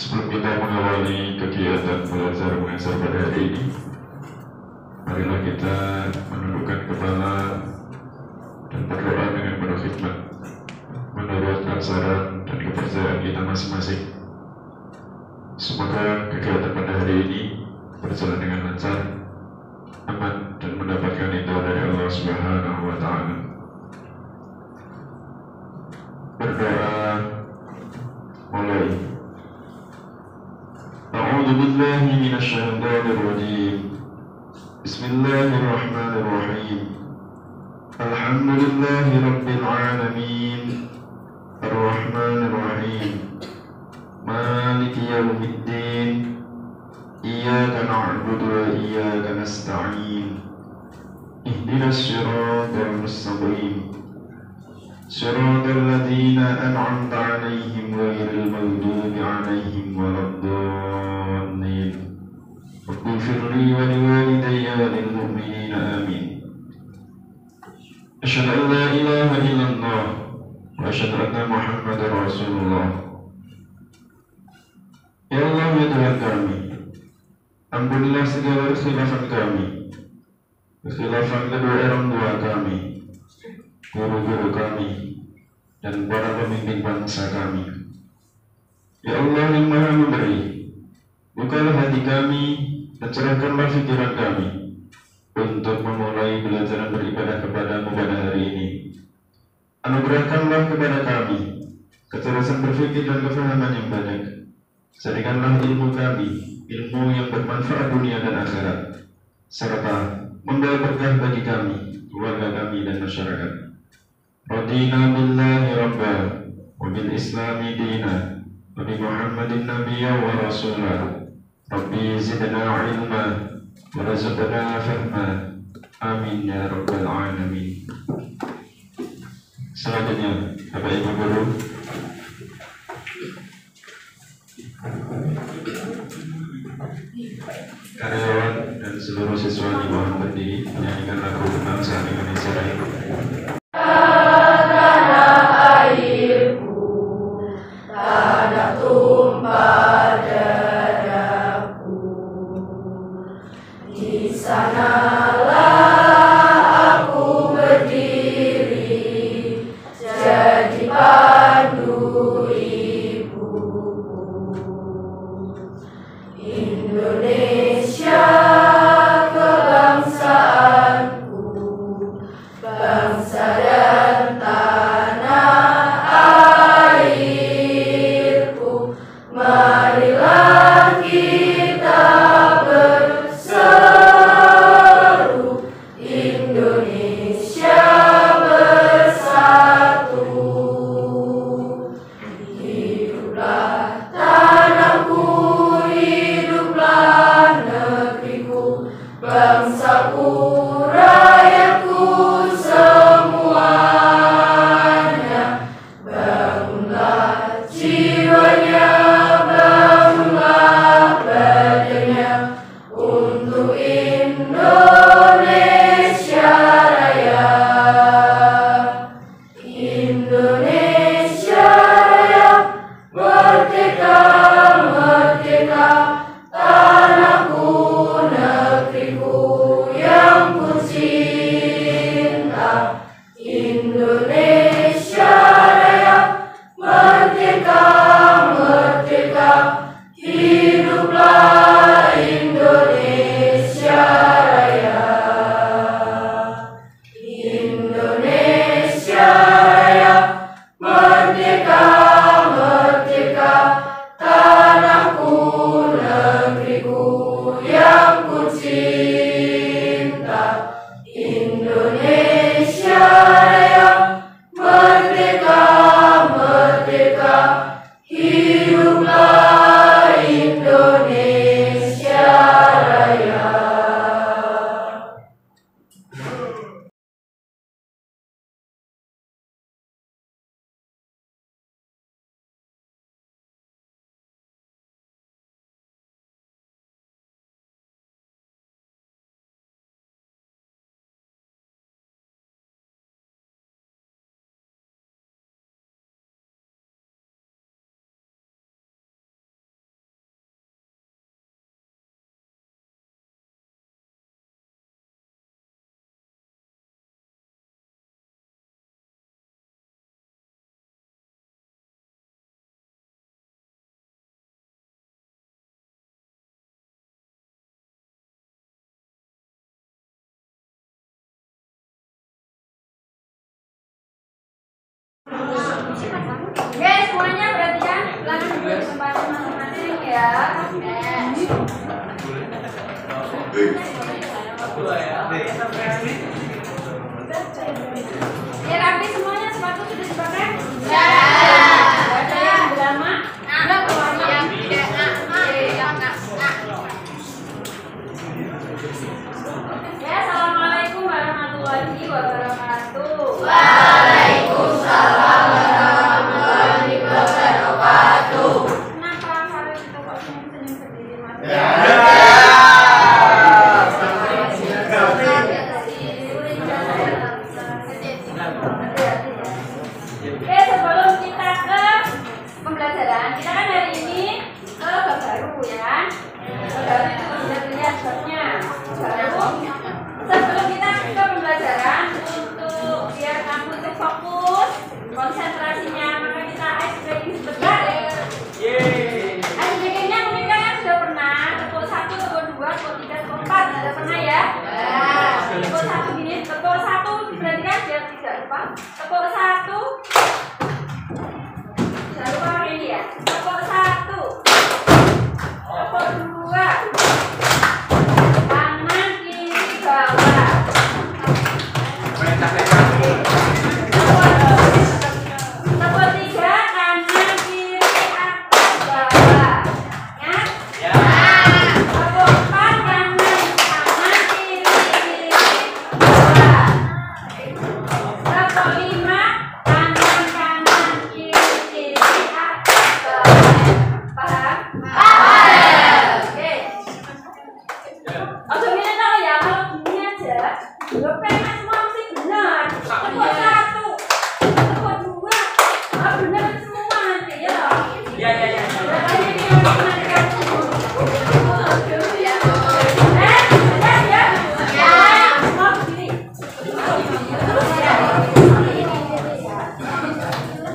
Sebelum kita mengawali kegiatan belajar mengajar pada hari ini, marilah kita menundukkan kepala dan berdoa dengan penuh khidmat menurut saran dan kepercayaan kita masing-masing. Semoga kegiatan pada hari ini berjalan dengan lancar, aman, dan mendapatkan ridha dari Allah Subhanahu wa Ta'ala. Berdoa mulai. A'udzu billahi minasyaitonir rajim. Bismillahirrahmanirrahim. Alhamdulillahi rabbil alamin. Ar-Rahmanir Rahim. Maliki yaumiddin. Iyyaka na'budu wa iyyaka nasta'in. Ihdinas siratal mustaqim. Siratal ladzina an'amta 'alaihim ghairil maghdubi 'alaihim waladdallin. Ighfir li wa liwalidayya wa lil mu'minina amin. Asyhadu an la ilaha illallah wa asyhadu anna Muhammadar Rasulullah. Ya Allah, ya Tuhan kami, ampunilah segala kekhilafan kami, kekhilafan kedua orang tua kami, guru-guru kami, dan para pemimpin bangsa kami. Ya Allah yang Maha Memberi, bukalah hati kami dan cerahkanlah pikiran kami untuk memulai belajar beribadah kepadamu pada hari ini. Anugerahkanlah kepada kami kecerdasan berpikir dan kefahaman yang banyak. Jadikanlah ilmu kami ilmu yang bermanfaat dunia dan akhirat, serta membawa berkah bagi kami, keluarga kami, dan masyarakat. Radina billahi rabba wa bil islami dina wa bi Muhammadin nabiyya wa rasulah. Rabbi zidna ilma wa razaqna fahma. Amin ya rabbal alamin. Selanjutnya, Bapak Ibu guru, karyawan dan seluruh siswa dimohon berdiri menyanyikan lagu kebangsaan Indonesia Raya. Jiwanya Oke, semuanya perhatikan. Silakan duduk di tempatnya masing-masing ya. Ya, rapi semuanya, sepatu sudah dipakai? Ya. Ada yang drama? Yang tidak. Ya, assalamualaikum warahmatullahi wabarakatuh. Waalaikumsalam warahmatullahi wabarakatuh. Kenapa hari itu kok senyum-senyum sendiri, Mas? Oke, sebelum kita ke pembelajaran, kita kan hari ini ke bab baru ya. Bab baru itu sudah dilihat babnya. Baru. Sebelum kita ke pembelajaran, untuk biar kamu itu fokus konsentrasinya, maka kita ice breaking sebentar. Ice breakingnya mungkin kalian sudah pernah tepuk 1, tepuk 2, tepuk 3, tepuk 4. Sudah pernah ya? Tepuk 1 gini, tepuk 1 diperhatikan biar tidak lupa. Tepuk 1. Jangan lupa pakai ini ya. Tepuk 1. Tepuk 2. Kanan, kiri, bawah. Tepuk 3. Kanan, kiri, atas, bawah. Ya? Tepuk 4. Kanan, kiri, bawah. Tepuk 5. Kanan, kiri, atas, bawah. Paham? Oke. Langsung ini tahu ya, kalau gini aja, lo pengen semua mesti benar. Tepuk 1, tepuk 2, benar semua nanti ya. Berarti ini yang nanti kamu. Benar ya? Mau begini.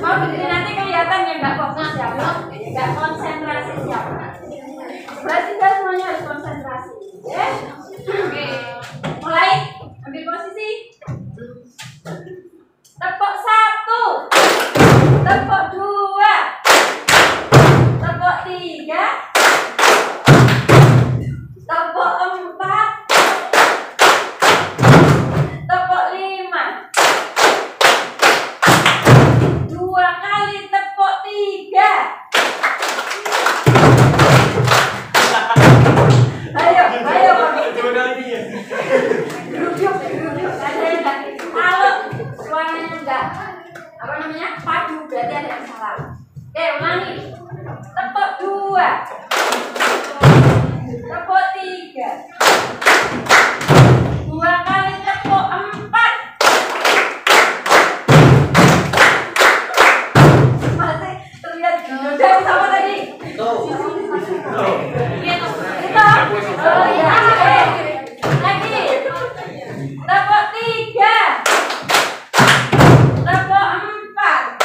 Mau begini nanti kelihatan ya nggak fokus ya, nggak konsentrasi siapa. Berarti kita semuanya harus konsentrasi. Ya? Oke. Mulai ambil posisi. Tepuk 1. Tepuk 2. Tepuk 3. Tepuk 4. Tepuk 5. 2 kali tepuk 3. Ayo. Duduk. Kalau suaranya enggak padu, berarti ada yang salah. Oke, ulangi. Tepuk 2. Tepuk 3. 2 kali tepuk 4. Masih terlihat udah sama tadi. Oh iya. Lagi. Tepuk 3. Tepuk 4.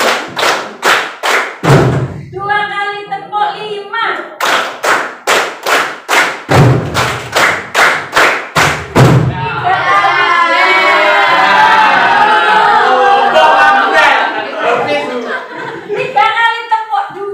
2 kali tepuk 5. 3 kali tepuk 2.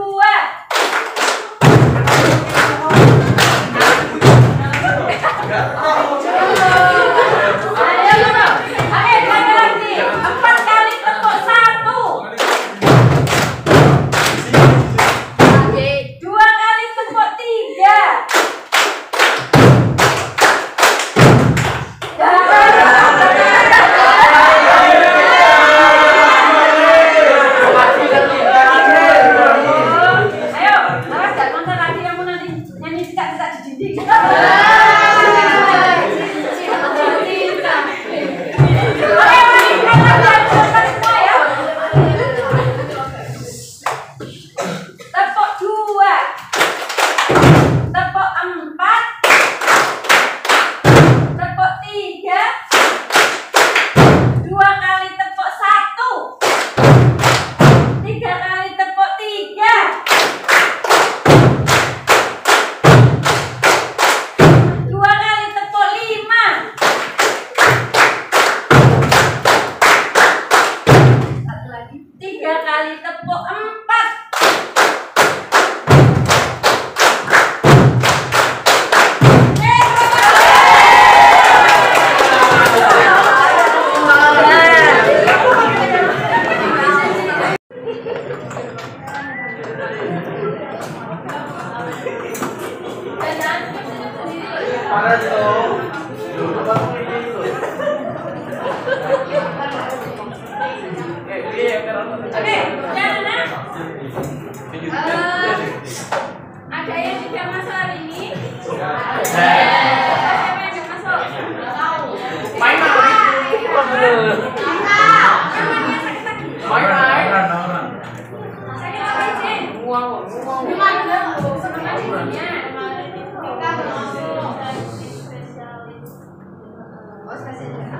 Ada yang tidak masuk hari ini? Siapa yang tidak masuk? Main. Sakit apa izin?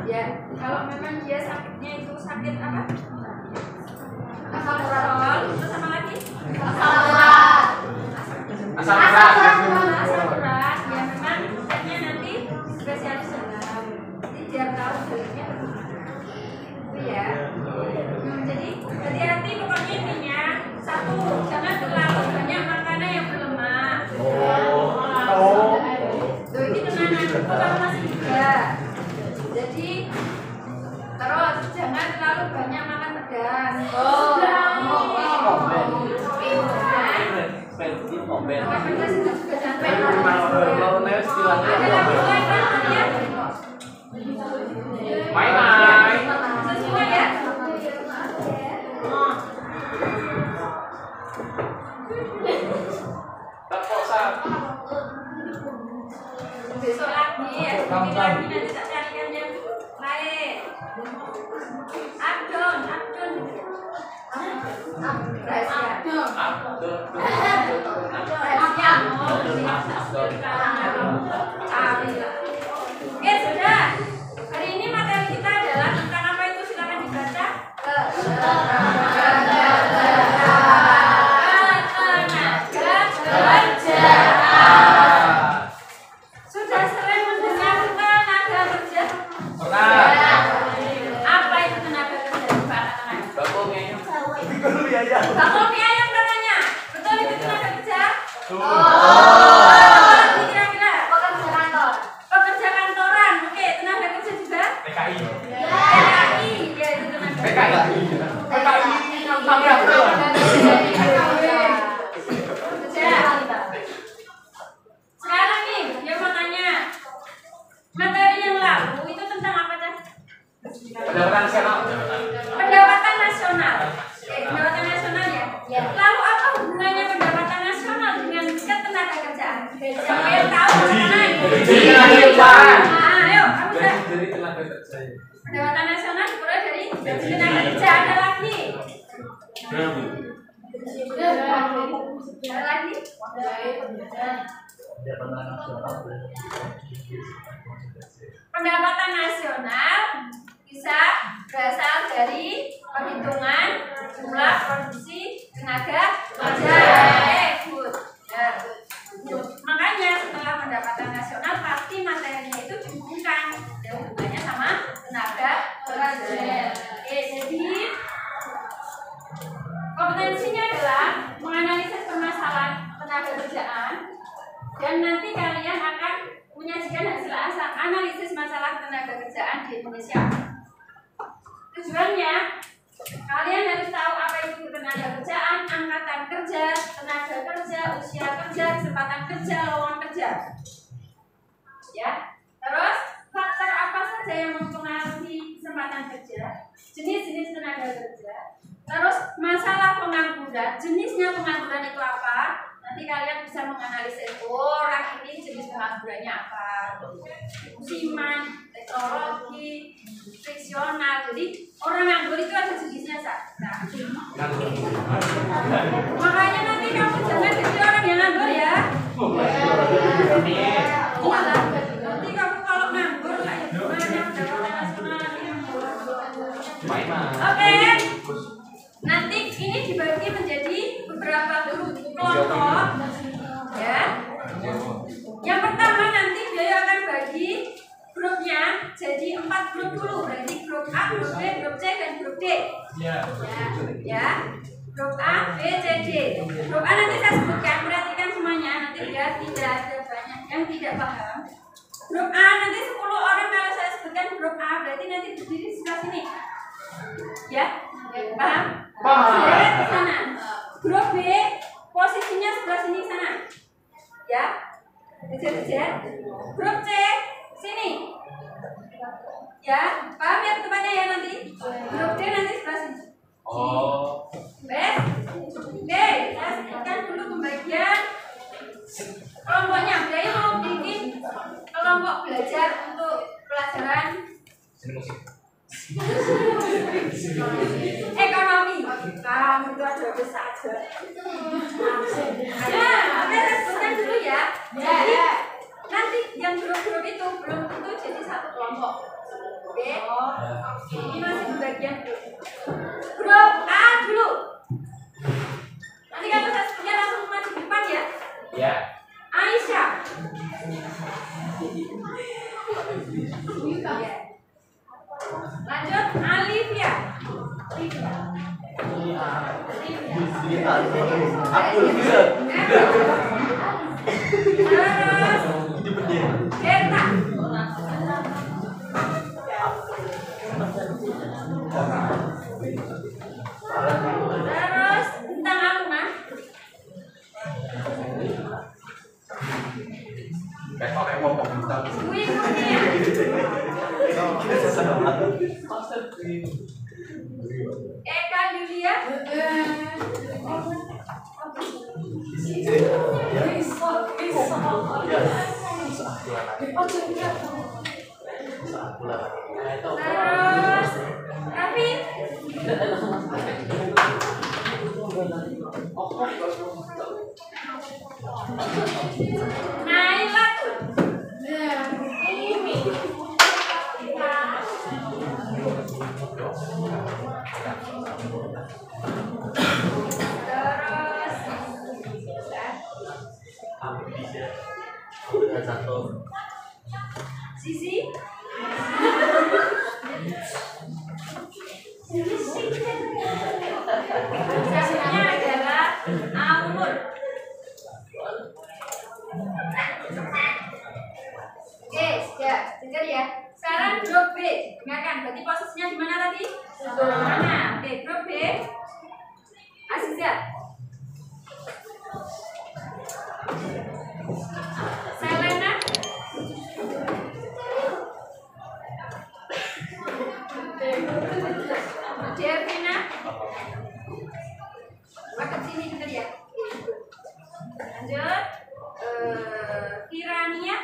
Ya, kalau memang dia sakitnya itu sakit apa? Asam urat. Terus sama lagi? Asam urat. Ya memang ceknya nanti spesialis dalam. Jadi biar tahu baliknya itu ya. Jadi hati-hati pokoknya intinya. Satu, jangan terlalu banyak makanan yang berlemak. Tuh ini tenanan kalau masih juga. Jadi terus jangan terlalu banyak makan pedas. Makan pedas itu juga jangan. Ada lagi selain ya? Main. Sesuai ya? Besok lagi ya, bikin lagi nanti tak carikan yang lain. Abdon. Oke, sudah. Hari ini materi kita adalah tentang apa itu, silakan dibaca. Sudah sering mendengar tenaga kerja? Apa itu tenaga kerja? Bakso mie ayam katanya. Betul itu tenaga kerja? Kira-kira pekerja kantoran. Oke, tenaga kerja juga? PKI. Ya itu tenaga Sekarang nih, dia mau tanya materi yang lalu itu tentang apa Cah? Pendapatan nasional. Pendapatan nasional ya. Lalu apa hubungannya pendapatan nasional dengan ketenagakerjaan? Siapa yang tahu? Ayo, kamu Cah. Pendapatan nasional diperoleh dari tenaga kerja. Ada lagi? Ada lagi? Pendapatan nasional bisa berasal dari perhitungan jumlah produksi tenaga kerja. Good. Ya. Makanya setelah pendapatan nasional pasti materinya itu dihubungkan. Ada hubungannya sama tenaga kerja. Oke, jadi kompetensinya adalah menganalisis permasalahan tenaga kerjaan, dan nanti kalian akan menyajikan hasil analisis masalah tenaga kerjaan di Indonesia. Tujuannya, kalian harus tahu apa itu tenaga kerjaan, angkatan kerja, tenaga kerja, usia kerja, kesempatan kerja, lowongan kerja. Ya. Terus faktor apa saja yang mempengaruhi kesempatan kerja, jenis-jenis tenaga kerja. Terus masalah pengangguran, jenisnya pengangguran itu apa? Nanti kalian bisa menganalisis, orang ini jenis penganggurannya apa? Musiman, teknologi, friksional. Jadi orang nganggur itu ada jenisnya nah. Makanya nanti kamu jangan jadi orang yang nganggur ya. Nanti kamu kalau nganggur kayak gimana pendapatan nasional Oke. Nanti ini dibagi menjadi beberapa grup kelompok, ya. Yang pertama nanti dia akan bagi grupnya jadi 4 grup dulu, berarti grup A, grup B, grup C, dan grup D. Ya. Grup A, B, C, D. Grup A nanti saya sebutkan, perhatikan semuanya, nanti biar tidak ada banyak yang tidak paham. Grup A nanti 10 orang kalau saya sebutkan grup A, berarti nanti berdiri di sebelah sini. Ya, paham? Paham. Di sana. Grup B posisinya sebelah sini sana. Ya. Kejar. Grup C, sini. Ya, paham ya tempatnya ya nanti? Grup D nanti sebelah sini. Oh. Bes. Oke, saya sebutkan dulu pembagian kelompoknya. Saya mau bikin kelompok belajar untuk pelajaran ekonomi. Kamu itu ada bisa aja. Ya, oke, saya sebutkan dulu ya. Jadi nanti yang grup-grup itu belum tentu jadi satu kelompok. Oke. Ini masih pembagian grup. Grup A dulu. Nanti kalau saya sebutnya langsung maju di depan ya. Ya. Aisyah. Lanjut Alivia. Terus Berta. Terus tentang Aluna. Bui Kurnia. Eka Yulia. Terus Raffi. Nailat. Sisi. Sisinya adalah Amur. Oke, ya, dengar ya. Sekarang grup B, dengarkan. Berarti posisinya di mana tadi? Mana? Oke, grup B. Aziza. Selena. Devina. Makan sini dengar ya. Lanjut. Kirania.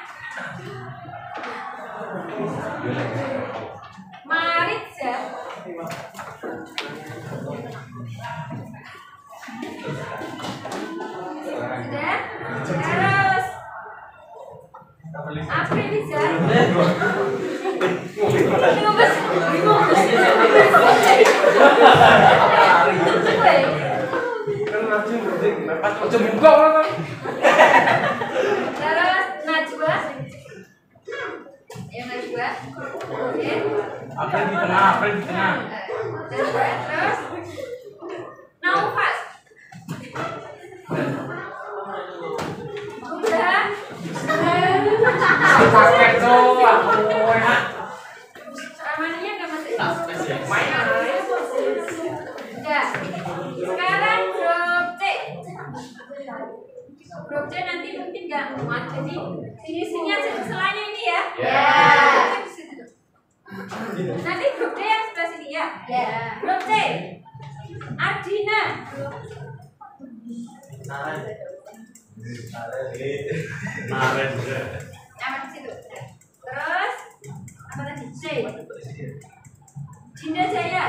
Maritza. Sudah. Terus Apriliza. Ojo buka kan. Terus Najwa. Ya Najwa. Oke. April di tengah. Terus Naufas. Udah. Pakai tuh aku enak. Ramaninya enggak masih. Main. Ya. Sekarang grup C. Grup C nanti mungkin nggak muat, jadi sini aja selanya ini ya. Ya. Nanti grup D yang sebelah sini ya. Grup C. Adina. Nama di situ. Terus apa tadi? C. Jinda Jaya.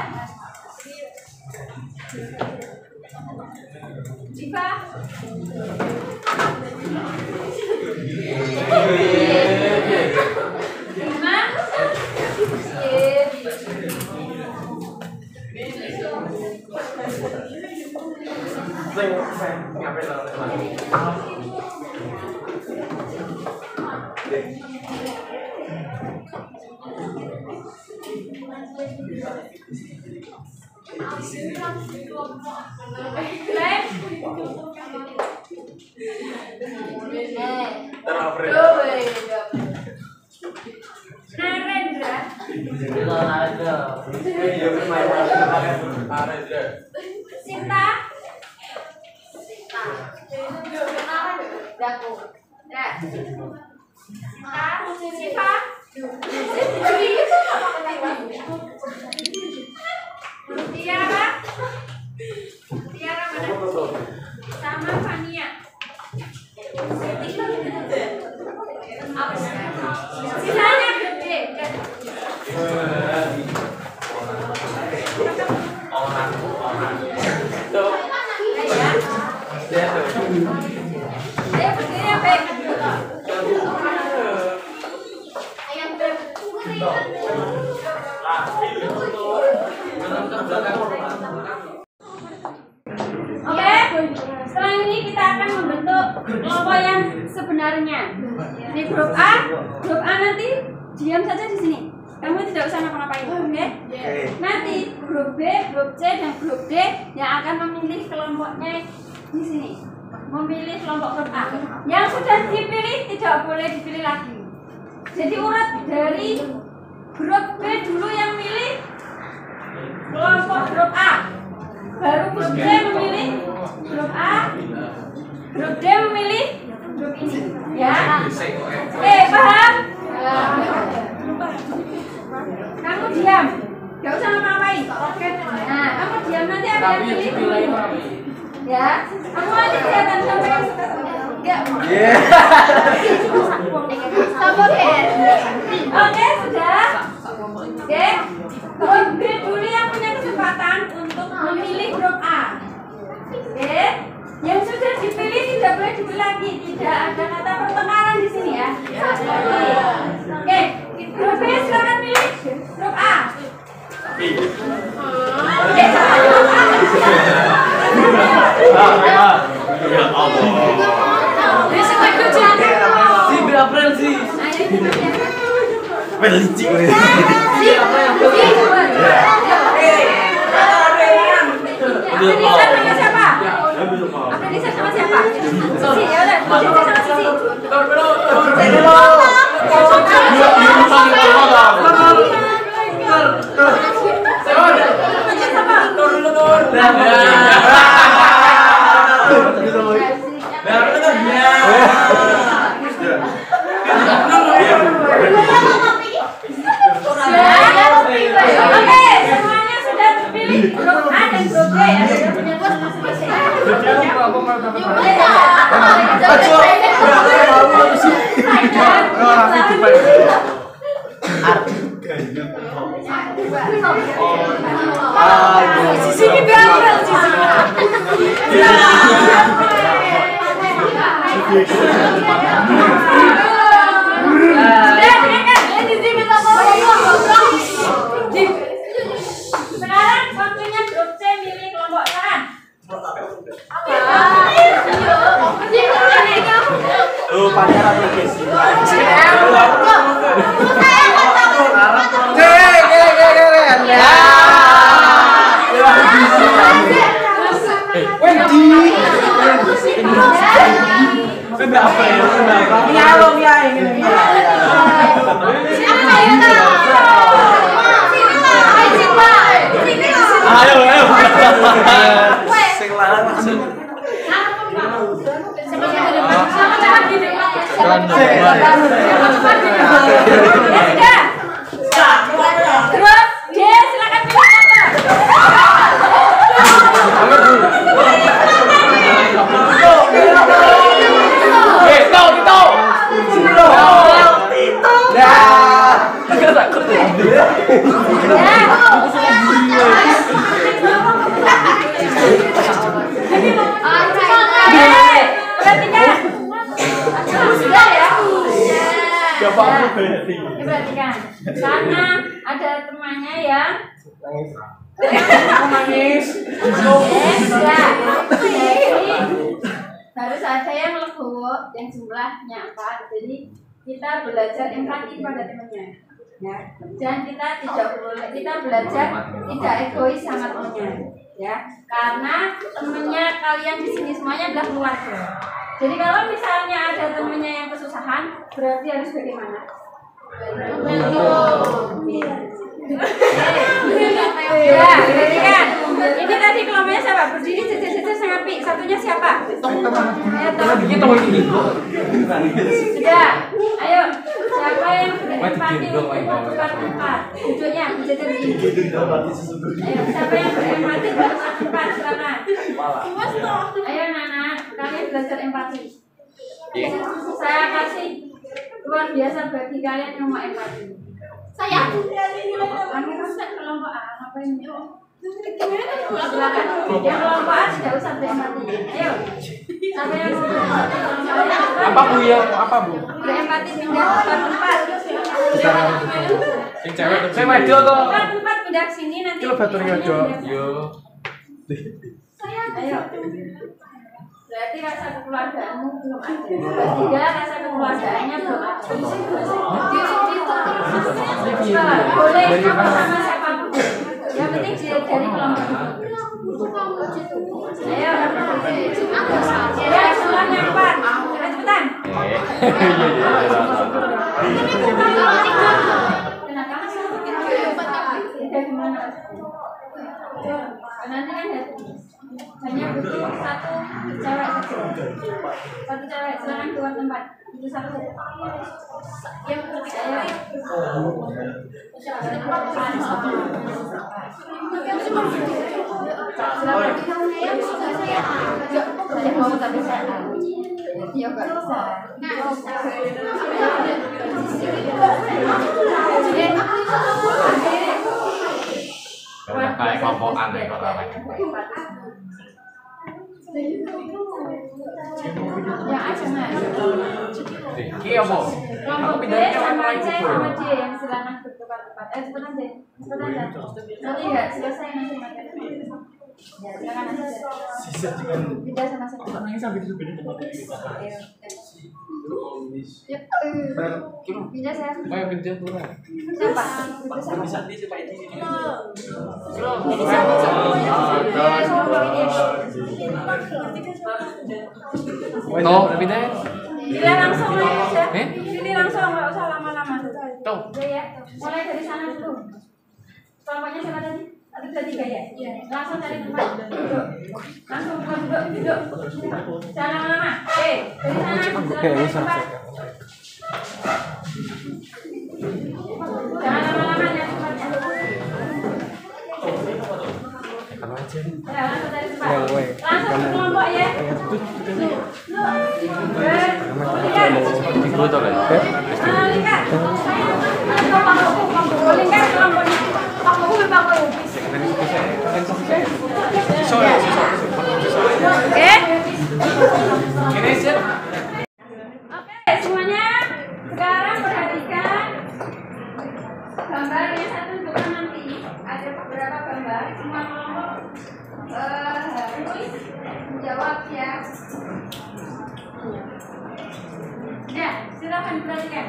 Diva. Lima. Sinta. Nah, Siva. Tiara. Tiara mana? Sama Fania. Sisanya gede. Oke, setelah ini kita akan membentuk kelompok yang sebenarnya. Ini grup A nanti diam saja di sini. Kamu tidak usah ngapa-ngapain, oke? Nanti grup B, grup C, dan grup D yang akan memilih kelompoknya di sini. Memilih kelompok grup A. Yang sudah dipilih tidak boleh dipilih lagi. Jadi urut dari grup B dulu yang milih kelompok grup A. Baru grup D memilih grup A. Grup D memilih grup ini. Ya. Oke, paham? Kamu diam, gak usah ngapa-ngapain. Oke. Nah, kamu diam, nanti ada yang pilih. Ya, kamu nanti kelihatan sampai ya. Oke, sudah. Oke, grup B dulu yang punya kesempatan untuk memilih grup A. Oke, yang sudah dipilih tidak boleh dipilih lagi. Tidak ada kata pertengkaran di sini ya. Oke, grup B silakan pilih grup A. Apelisa sama siapa? Sisi, ya udah. Sisi sama Sisi. Oke, semuanya sudah terpilih grup A dan grup B ya, sudah punya bos masing-masing. Sisi ini berapa sisi? Sekarang waktunya grup C milih kelompok saran. Pacaran lagi sih. Grup D silakan Perhatikan, karena ada temannya yang nangis. Harus ada yang legowo, yang jumlahnya 4. Jadi kita belajar empati pada temannya, ya. Dan kita belajar tidak egois sama temannya, ya. Karena temannya kalian di sini semuanya adalah keluarga. Jadi kalau misalnya ada temannya yang kesusahan, berarti harus bagaimana? Ya, berarti kan. Ini tadi kelompoknya siapa? Berdiri jejer-jejer sangat pi. Satunya siapa? Sudah. Ayo. Siapa yang berempati untuk bertukar tempat? Duduknya bisa jadi ini. Ayo, siapa yang berempati bertukar tempat? Silakan. Ayo anak-anak, kalian belajar empati. Saya kasih luar biasa bagi kalian yang mau empati. Saya. Kamu kan kelompok A, ngapain? Silakan. Yang kelompok A tidak usah berempati. Ayo. Siapa yang mau berempati? Apa Bu ya? Apa Bu? Berempati pindah ke tempat. Yang cewek tuh. Saya wedo to. Bukan tempat pindah ke sini nanti. Kilo batur wedo. Yo. Ayo. Berarti rasa kekeluargaanmu belum ada. Ketiga, rasa kekeluargaannya belum ada. Boleh kamu sama siapapun. Yang penting dari kelompok itu. Ayo. Ya, semuanya empat. Cepetan. Kenapa kamu dari mana? Nanti kan hanya butuh satu cewek saja. Satu cewek, silakan keluar tempat. Itu satu. Yang percaya. Saya mau tapi saya ya nggak bisa. Kayak kelompokan deh kalau Ya aja mas. Iya Bu. Kelompok B sama C sama D yang silakan bertukar tempat. Cepetan deh, cepetan deh. Nanti nggak selesai nanti materi. Ya silakan aja. Pindah sama saya. Pindah saya. Kayak pindah kurang. Siapa? Bisa di siapa ini? Tuh, pindah. Pilih langsung aja. Pilih langsung, nggak usah lama-lama. Tuh. Ya, mulai dari sana dulu. Kelompoknya siapa tadi? Ada tiga ya? Langsung cari tempat duduk. Langsung duduk. Jangan lama-lama. Dari sana. Cari tempat. Jangan lama-lama ya tempatnya. Ya, langsung cari tempat. Langsung ke kelompok ya. Oke, semuanya sekarang perhatikan gambar yang satu bukan nanti ada beberapa gambar semua kelompok harus menjawab ya. Ya, silakan perhatikan.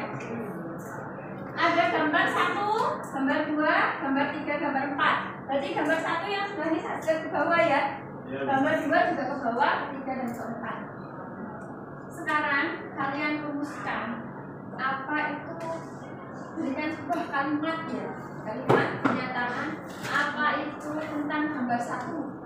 Ada gambar 1, gambar 2, gambar 3, gambar 4. Berarti gambar 1 yang sudah ini sudah ke bawah ya. Gambar 2 juga ke bawah, 3 dan 4. Sekarang kalian rumuskan apa itu, berikan sebuah kalimat ya. Kalimat pernyataan apa itu tentang gambar 1,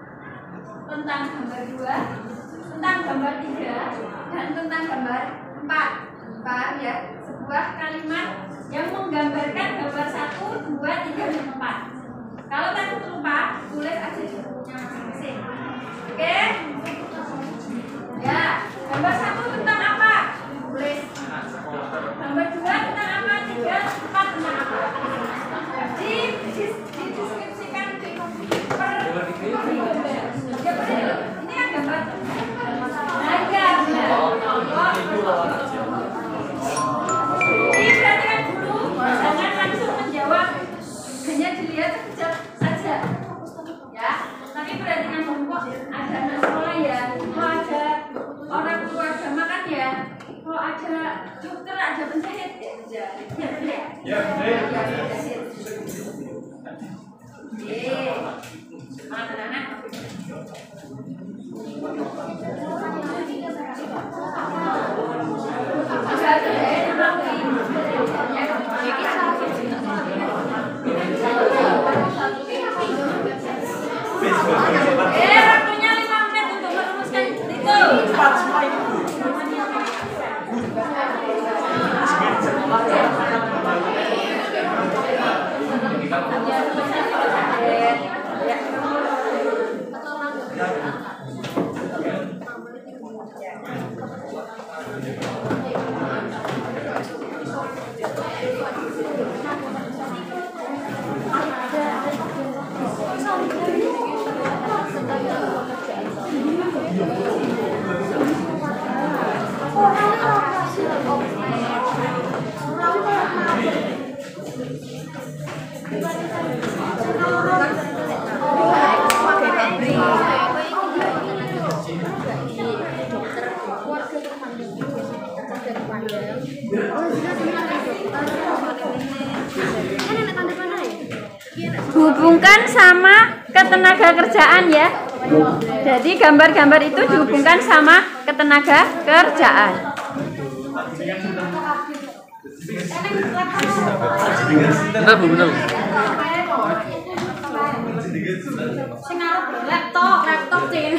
tentang gambar 2, tentang gambar 3, dan tentang gambar 4. Paham ya? Sebuah kalimat yang menggambarkan gambar 1, 2, 3, dan 4. Kalau takut lupa, tulis aja di bukunya masing-masing. Oke? Ya, gambar 1 tentang apa? Tulis. Gambar 2 tentang apa? 3, 4 tentang apa? Dideskripsikan di ini kan gambar. Diperhatikan dulu, jangan langsung menjawab, hanya dilihat sekejap saja, ya. Tapi perhatikan dulu, kok ada anak sekolah ya, kok ada orang keluarga makan ya, kok ada dokter, ada penjahit ya, ya. Anak-anak. Waktunya 5 menit untuk merumuskan itu. Hubungkan sama ketenaga kerjaan ya. Jadi gambar-gambar itu dihubungkan sama ketenaga kerjaan. Bentar Bu, bentar. Laptop sih.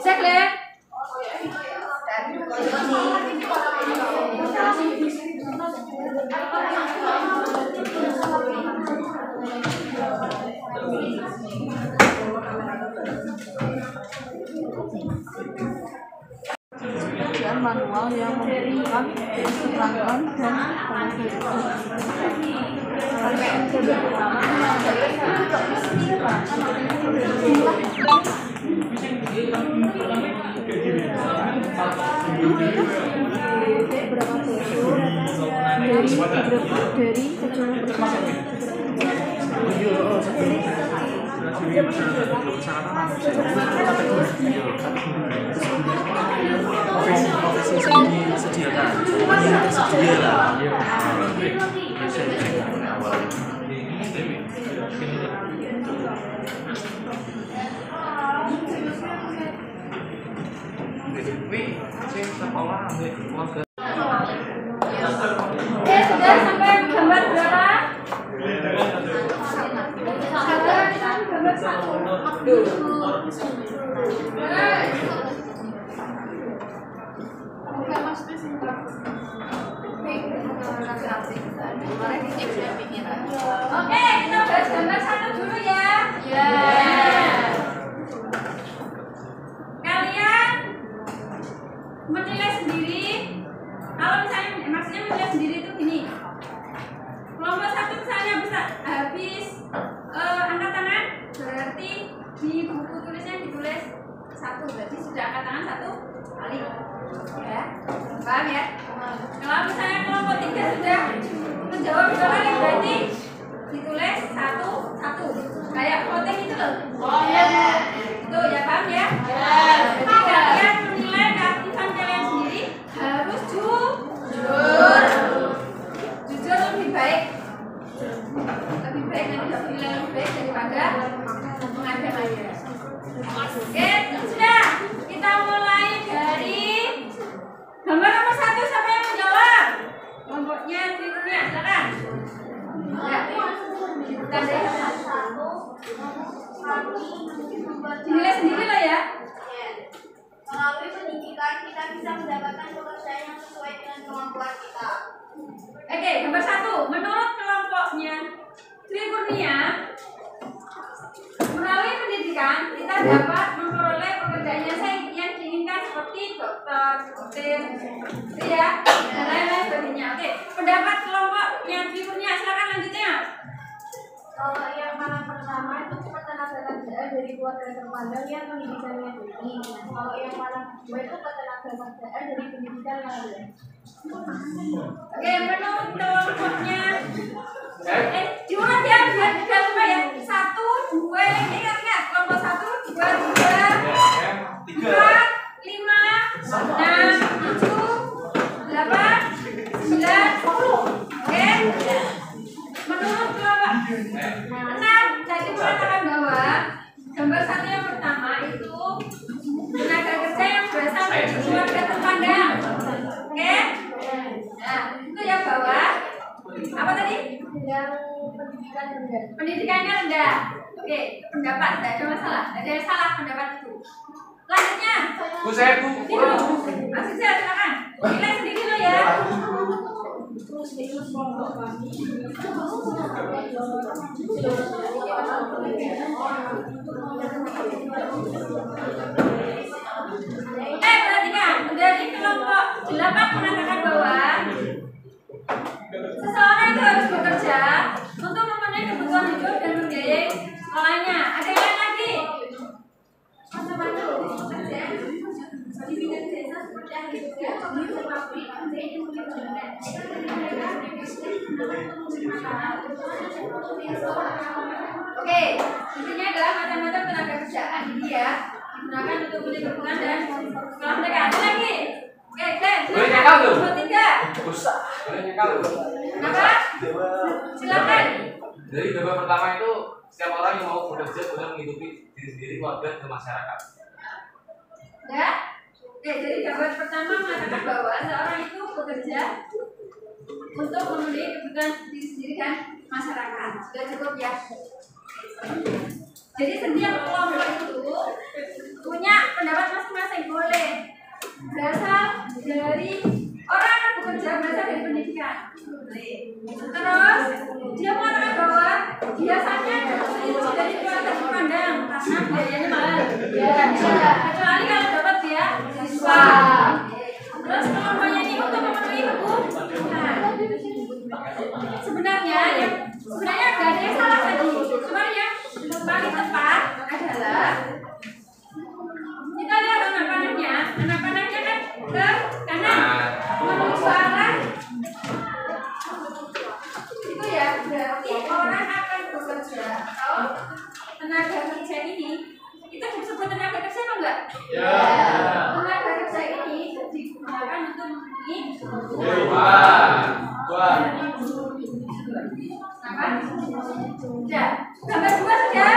Cek Pekerjaan manual yang membutuhkan perangkat dan dari disediakan tersedia lah. Sudah sampai gambar berapa? Gambar 1. Oke, kita bahas gambar 1 dulu ya. Kalian menilai sendiri. Kalau misalnya maksudnya menilai sendiri itu gini. Kelompok 1 misalnya bisa habis angkat tangan, berarti di buku tulisnya ditulis 1, berarti sudah angkat tangan 1 kali. Ya, paham ya? Kalau misalnya kelompok 3 sudah menjawab 2 kali, berarti ditulis 1. Kayak voting itu loh. Oh iya. Itu ya, paham ya? Jadi kalian menilai keaktifan kalian sendiri harus jujur. Jujur lebih baik nanti dapat nilai lebih baik daripada mengada-ngada. Oke, sudah. Kita mulai dari gambar nomor 1. Siapa yang menjawab? Kelompoknya Trikunia, silakan. Ya. Dinilai sendiri lah ya. Melalui pendidikan kita bisa mendapatkan pekerjaan yang sesuai dengan kemampuan kita. Oke, gambar 1. Menurut kelompoknya Trikunia, melalui pendidikan kita dapat memperoleh pekerjaan yang diinginkan seperti dokter, supir, ya, dan lain-lain sebagainya. Oke, pendapat kelompoknya Trikunia, silakan lanjutnya. Kalau yang mana pertama itu ketenaga kerjaan dari keluarga terpandang yang pendidikannya tinggi. Kalau yang mana kedua itu ketenaga kerjaan dari pendidikan yang rendah. Oke, menurut kelompoknya diulang ya, biar tidak lupa ya. 1, 2, ingat kelompok 1, 2, 3, 4, 5, 6, 7, 8, 9, 10. Oke. Menurut kelompok 6, tadi mengatakan bahwa gambar 1 yang pertama itu tenaga kerja yang berasal dari keluarga terpandang. Oke. Nah, itu yang bawah. Apa tadi? Yang pendidikan rendah. Pendidikannya rendah. Oke, pendapat tidak ada masalah. Tidak ada yang salah pendapat itu. Selanjutnya. Bu saya bu. Masih saya silakan. Nilai sendiri lo ya. Perhatikan. Dari kelompok 8 mengatakan bahwa seseorang itu harus bekerja untuk memenuhi kebutuhan hidup dan membiayai sekolahnya. Ada yang lain lagi? Macam-macam pekerjaan di bidang desa seperti yang juga pabrik, Oke, intinya adalah macam-macam tenaga kerjaan ini ya digunakan untuk memenuhi kebutuhan dan sekolah mereka. Ada lagi? Oke, Glenn, silakan. Nomor 3. Kenapa? Silakan. Jadi gambar pertama itu setiap orang yang mau bekerja guna menghidupi diri sendiri, keluarga, dan masyarakat. Ya. Oke, jadi gambar pertama mengatakan bahwa seorang itu bekerja untuk memenuhi kebutuhan diri sendiri dan masyarakat. Sudah cukup ya. Jadi setiap kelompok itu punya pendapat masing-masing, boleh berasal dari orang yang bekerja, berasal dari pendidikan. Terus dia mengatakan bahwa biasanya itu dari keluarga terpandang karena biayanya mahal. adalah kita lihat anak panahnya. Anak panahnya kan ke kanan menuju arah itu ya, berarti orang akan bekerja atau tenaga kerja ini kita disebut tenaga kerja apa enggak? Ya. Tenaga kerja ini digunakan untuk memenuhi apa? Ya. Gambar 2 sudah? Gambar 2 sudah?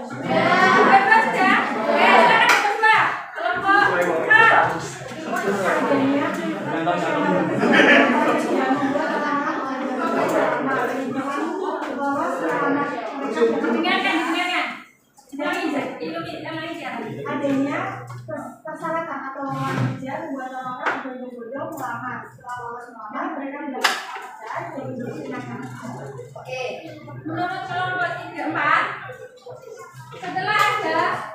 Oke, silakan gambar 2. Kelompok A. Dengarkan. Adanya persyaratan atau lowongan kerja membuat orang berbondong-bondong melamar. Setelah lolos melamar, mereka mendapatkan kerja dan diberikan. Oke, menurut kelompok 3-4, setelah ada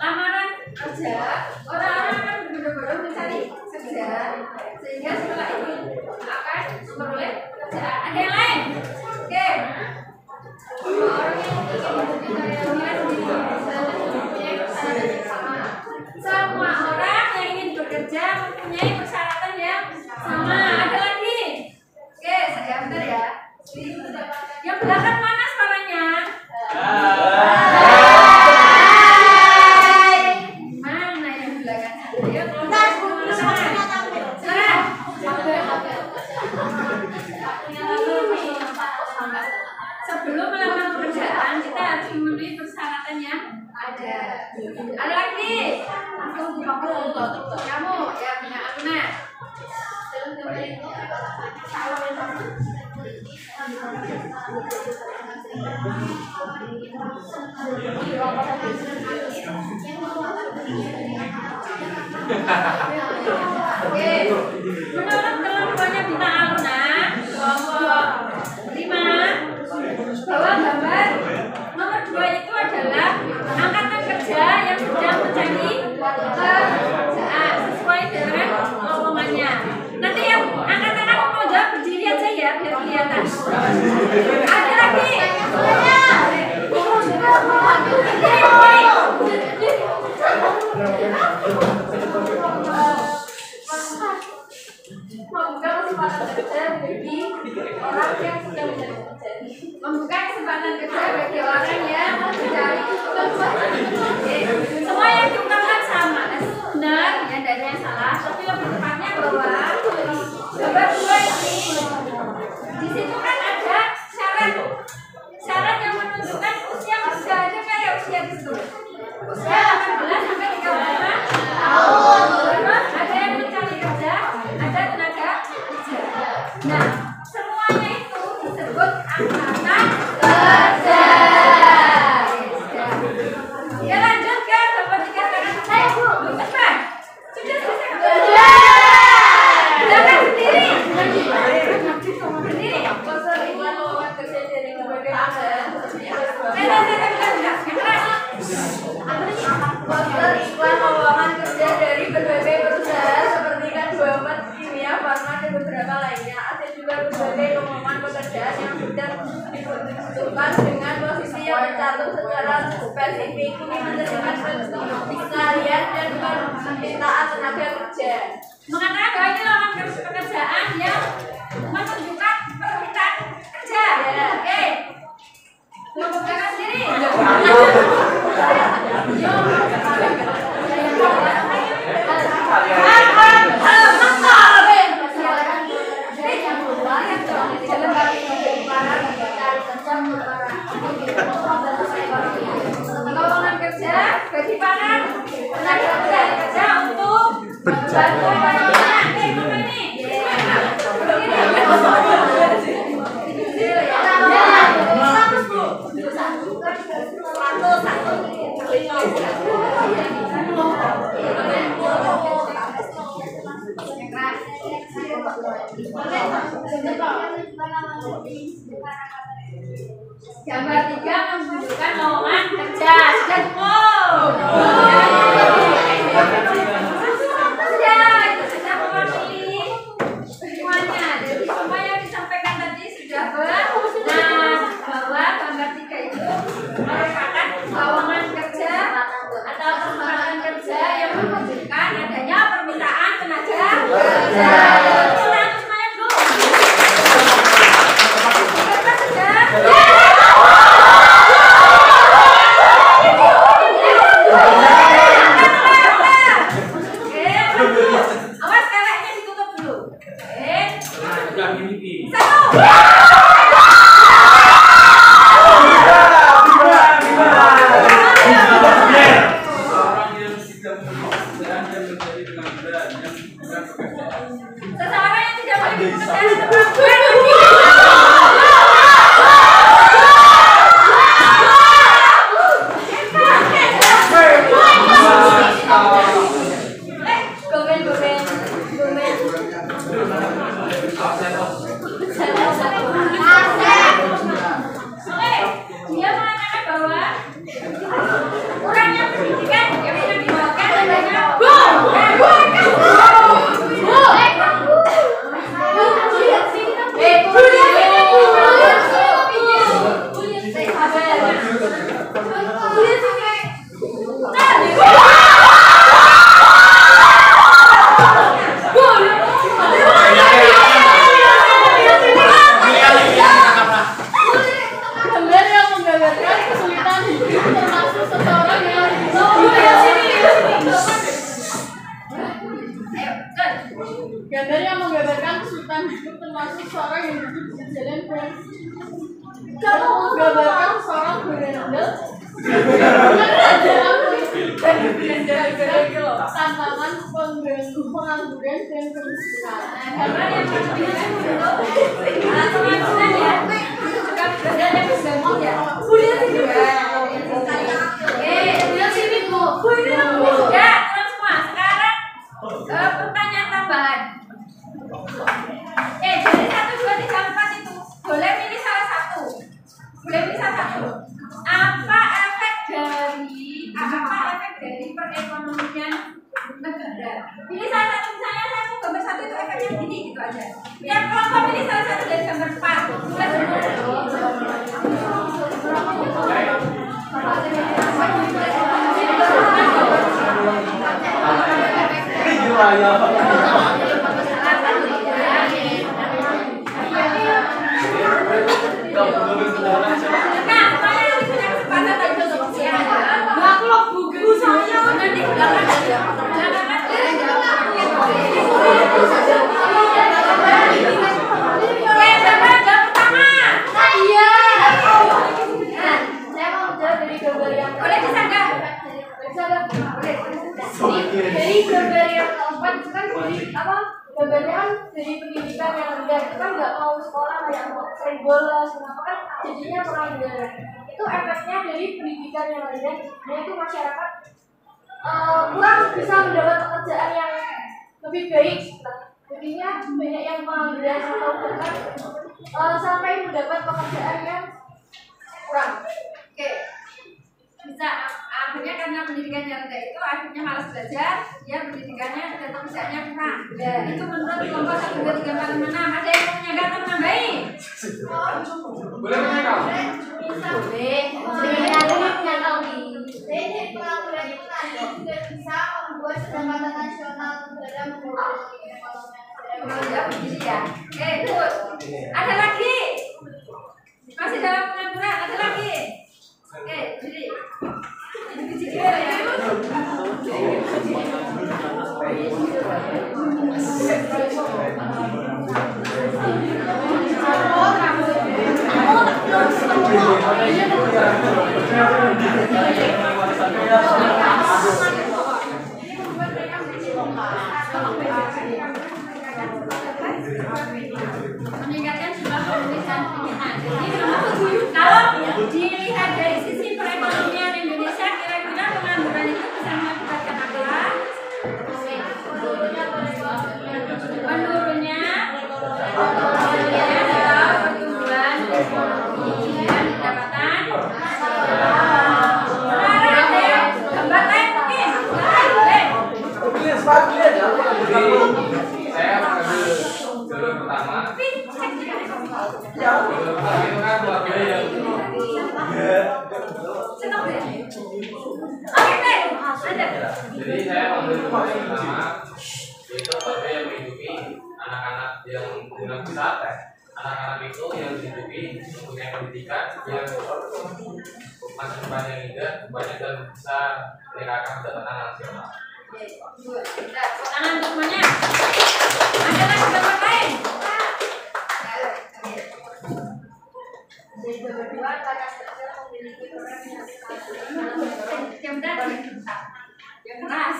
lamaran kerja, orang-orang akan berbondong-bondong mencari kerja, sehingga setelah itu akan memperoleh pekerjaan. Ada yang lain? Oke. Orang yang ingin menjadi karyawan di perusahaan mempunyai persyaratan yang sama. Semua orang yang ingin bekerja mempunyai persyaratan yang sama. Ada lagi? Oke, saya antar ya. Yang belakang mana suaranya? Mana yang belakang? Ayo, sebelum melamar pekerjaan kita harus memenuhi persyaratan yang ada. Ada lagi? Kamu ya punya Aguna. Oke, menurut kelompoknya Bintang Aluna, kelompok 5, bahwa gambar nomor 2 itu adalah angkatan kerja yang sedang mencari pekerjaan sesuai dengan lowongannya. Nanti yang angkatan mau jawab berdiri aja ya biar kelihatan. Ada lagi? Membuka kesempatan kerja bagi orang yang sedang mencari pekerjaan. Membuka kesempatan kerja bagi orang yang mencari pekerjaan. Semua yang diungkapkan sama, benar, ya tidak ada yang salah. Tapi lebih tepatnya bahwa gambar 2 ini di situ kan ada syarat yang menunjukkan usia kerja aja kayak usia itu. Usia 18 sampai 35 tahun. Ada yang mencari kerja, ada tenaga kerja. Nah, semuanya itu disebut angkatan kerja. Ya lanjut ke gambar 3 sekarang. Saya Bu, cepat. Sudah selesai kerja. Silakan berdiri. Berdiri. Poster iklan lowongan kerja dari berbagai perusahaan. Poster iklan lowongan kerja dari berbagai perusahaan seperti kan Bumn, Kimia, Farma, dan beberapa lainnya. Ada juga berbagai pengumuman pekerjaan yang sudah dibutuhkan dengan posisi yang tercantum secara spesifik. Ini menerima penelitian dan permintaan tenaga kerja. Mengatakan bahwa ini lowongan pekerjaan yang menunjukkan permintaan kerja. Oke. Membukakan diri. Lowongan kerja bagi para tenaga kerja untuk membantu Gambar 3 menunjukkan lowongan kerja. Sudah cukup. Sudah, itu sudah mewakili semuanya. Jadi semua yang disampaikan tadi sudah benar bahwa gambar 3 itu merupakan lowongan kerja. bawah. Kurangnya pendidikan yang bisa dibawakan adanya Bu. Gambar yang menggambarkan kesulitan hidup termasuk seseorang yang gambar yang menggambarkan kesulitan hidup termasuk seorang yang hidup di jalan dan kamu menggambarkan seorang berandal tantangan pengangguran dan kemiskinan. Gambar yang menunjukkan kemajuan ya. Juga gambar yang sedang ya. Lihat sini Bu. Ya, terus semua. Sekarang pertanyaan tambahan. Jadi 1, 2, 3, 4 itu boleh pilih salah satu. Apa efek dari perekonomian negara? Pilih salah satu, misalnya satu gambar 1 itu efeknya gini gitu aja. Yang kelompok pilih salah satu dari gambar Dari gambar yang keempat itu kan gambarnya kan dari pendidikan yang rendah itu kan nggak mau sekolah kayak sering bolos kenapa kan jadinya pengangguran. Itu efeknya dari pendidikan yang rendah, yaitu masyarakat kurang bisa mendapat pekerjaan yang lebih baik. Jadinya banyak yang pengangguran atau bahkan sampai mendapat pekerjaan yang kurang. Oke. Bisa akhirnya karena pendidikannya rendah itu akhirnya malas belajar, ya pendidikannya dan pekerjaannya kurang. Itu menurut kelompok 1, 2, 3, 4, 5, 6. Ada yang punya data menambahin? Boleh menangkap? Bisa boleh. Jadi pengangguran itu nanti juga bisa membuat pendapatan nasional negara menurun Begini ya. Oke, terus ada lagi? Masih dalam pengangguran, ada lagi? Oke, jadi meningkatkan jumlah penulisan pilihan. Kalau dilihat dari sisi perekonomian Indonesia, kira-kira pengangguran itu bisa mengakibatkan apa? Menurunnya adalah pertumbuhan ekonomi dan pendapatan. Sekarang ada yang gambar lain mungkin. Saya mengambil jalur pertama. Jalur pertama itu kan buat biaya yang Senang deh. Oke deh, ada. jadi saya mengambil jalur pertama itu bagi yang menghidupi anak-anak yang dengan wisata. Anak-anak itu yang dihidupi mempunyai pendidikan yang masa depan yang indah, banyak dan bisa meningkatkan pendapatan nasional. Tangan semuanya. Ada lagi gambar lain? Jadi berdua karena kerja memiliki peran Yang benar yang keras.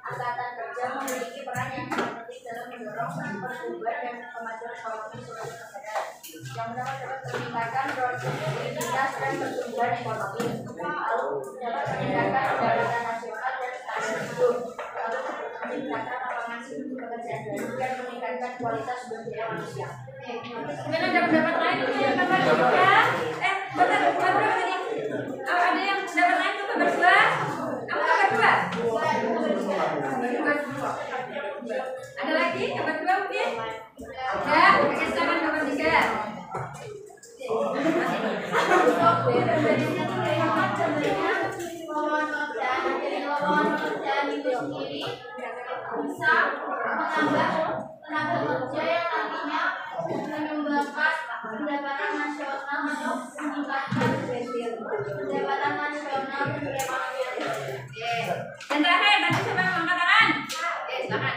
angkatan kerja memiliki peran yang sangat penting dalam mendorong pertumbuhan dan kemajuan ekonomi suatu negara. Yang dapat meningkatkan produktivitas dan pertumbuhan ekonomi, lalu dapat meningkatkan pendapatan nasional dan standar hidup, lalu meningkatkan lapangan pekerjaan baru dan meningkatkan kualitas sumber daya manusia. Kemudian ada pendapat lain yang gambar juga. Bentar, berapa tadi? sendiri bisa menambah tenaga kerja yang nantinya menyumbangkan pendapatan nasional atau meningkatkan pendapatan nasional dan perekonomian. Dan terakhir, tadi siapa yang angkat tangan? Silakan.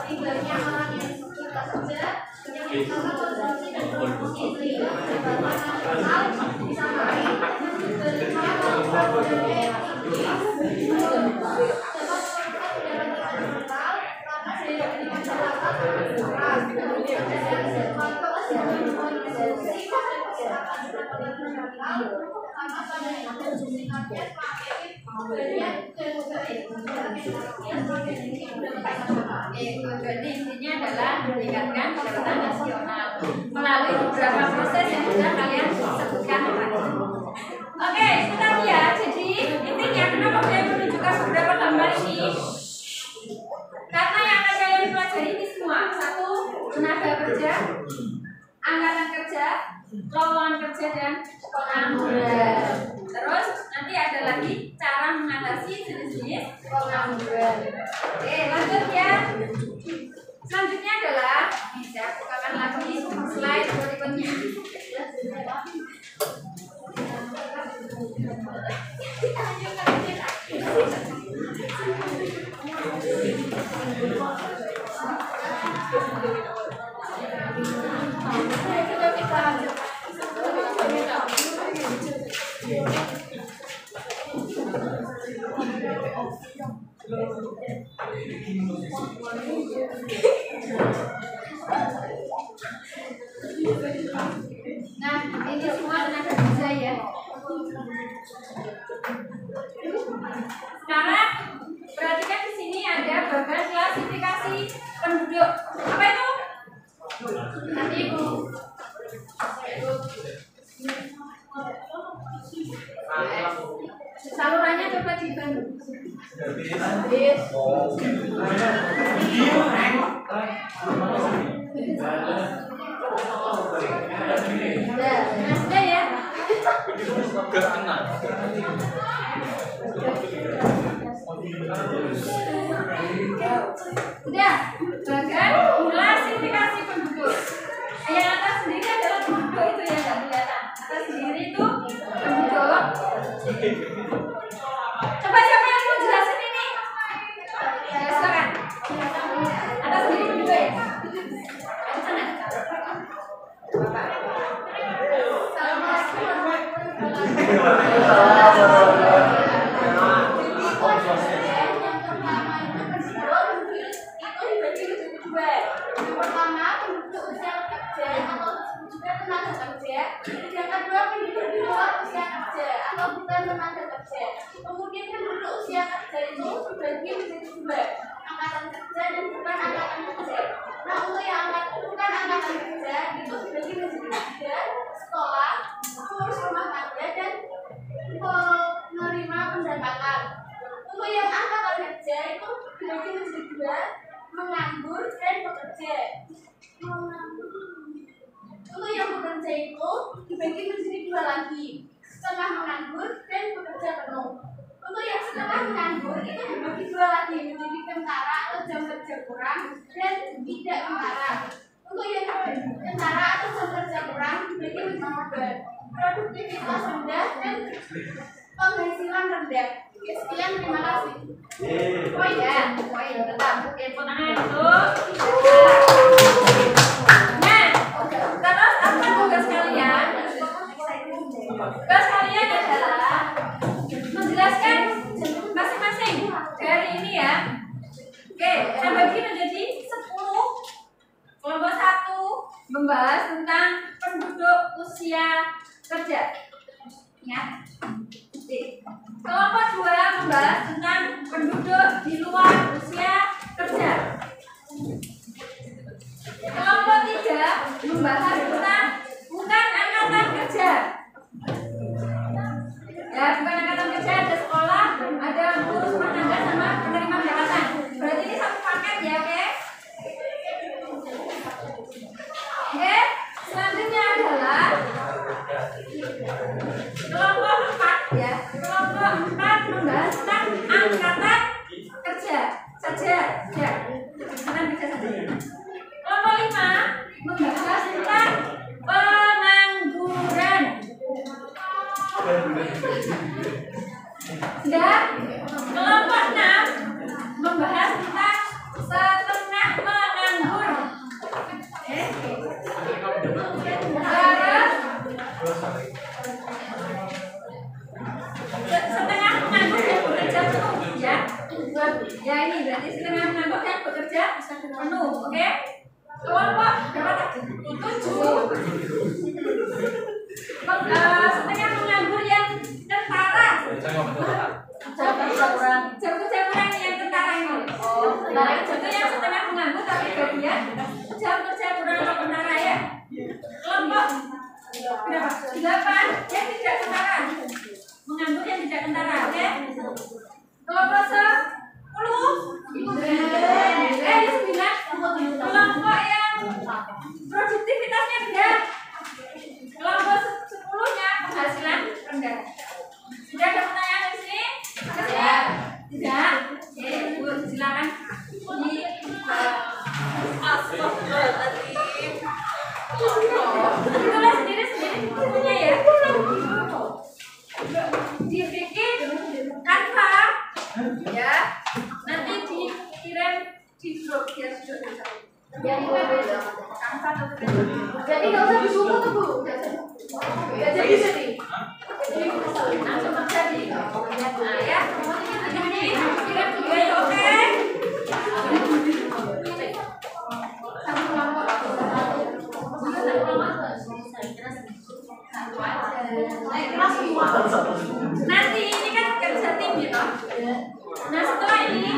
Tinggalnya orang yang kita kerja yang konsumsi dan produksi sehingga pendapatan nasional bisa naik, Jadi intinya adalah meningkatkan pendapatan nasional melalui beberapa proses yang sudah kalian sebutkan tadi. Oke, sebentar ya. Jadi intinya kenapa saya menunjukkan beberapa gambar ini? Karena yang akan kalian pelajari ini semua: satu, tenaga kerja, angkatan kerja, lowongan kerja, dan pengangguran. Terus nanti ada lagi cara mengatasi jenis-jenis pengangguran. Oke, lanjut ya. Selanjutnya adalah saya bukakan lagi slide berikutnya. Nah, ini semua tenaga kerja ya. Sekarang perhatikan di sini ada bagian klasifikasi penduduk. Apa itu? Nanti Ibu. Salurannya coba dibantu. Sudah ya. Udah, bagian klasifikasi penduduk. Yang atas sendiri adalah penduduk itu yang nggak kelihatan. Atas sendiri itu penduduk. Coba siapa yang mau jelasin ini? Ya, silakan. Atas sendiri penduduk ya. Atas sana. Bapak. Yang kedua penduduk di luar usia kerja atau bukan tenaga kerja. Kemudian penduduk usia kerja itu dibagi menjadi dua, angkatan kerja dan bukan angkatan kerja. Nah, untuk yang bukan angkatan kerja itu dibagi menjadi tiga: sekolah, pengurus rumah tangga, dan penerima pendapatan. Untuk yang angkatan kerja itu dibagi menjadi dua, menganggur dan bekerja. Untuk yang bekerja itu dibagi menjadi dua lagi, setengah menganggur dan bekerja penuh. Untuk yang setengah menganggur itu dibagi dua lagi menjadi tentara atau jam kerja kurang dan tidak tentara. Untuk yang tentara atau jam kerja kurang dibagi menjadi dua, produktivitas rendah dan penghasilan rendah. Oke, sekian, terima kasih. Oh iya, tetap telepon tangan itu. Nah, terus apa tugas kalian? Tugas kalian adalah menjelaskan masing-masing dari ini ya. Oke, saya bagi menjadi 10. Kelompok 1 membahas tentang penduduk usia kerja. Ingat. Kelompok 2 membahas tentang penduduk di luar usia kerja. Kelompok 3 membahas tentang bukan angkatan kerja. Ya, bukan angkatan kerja, ada sekolah, ada pengurus rumah tangga sama penerima pendapatan. Berarti ini satu paket ya, oke? Oke, selanjutnya penuh, oke? Kelompok berapa? 7. Setengah menganggur yang tentara. Jam-jamuran yang tentara ini. Itu yang setengah menganggur tapi bagian jam-jamuran atau tentara ya. Kelompok berapa? 8 yang tidak tentara. Menganggur yang tidak tentara, oke? Kelompok 9. Kelompok yang produktivitasnya rendah. Kelompok 10-nya penghasilan rendah. Sudah ada pertanyaan di sini? Tidak? Oke, Bu, silakan. Itulah sendiri bukunya ya. Dibikin Canva ya. Nanti dikirim di grup biar sudah. Canva atau Jadi nggak usah di buku tuh Bu. nggak jadi sedih. Jadi langsung terjadi. Nah ya, ini kirim juga ya, oke? Nanti ini kan kerja tim gitu. Nah setelah ini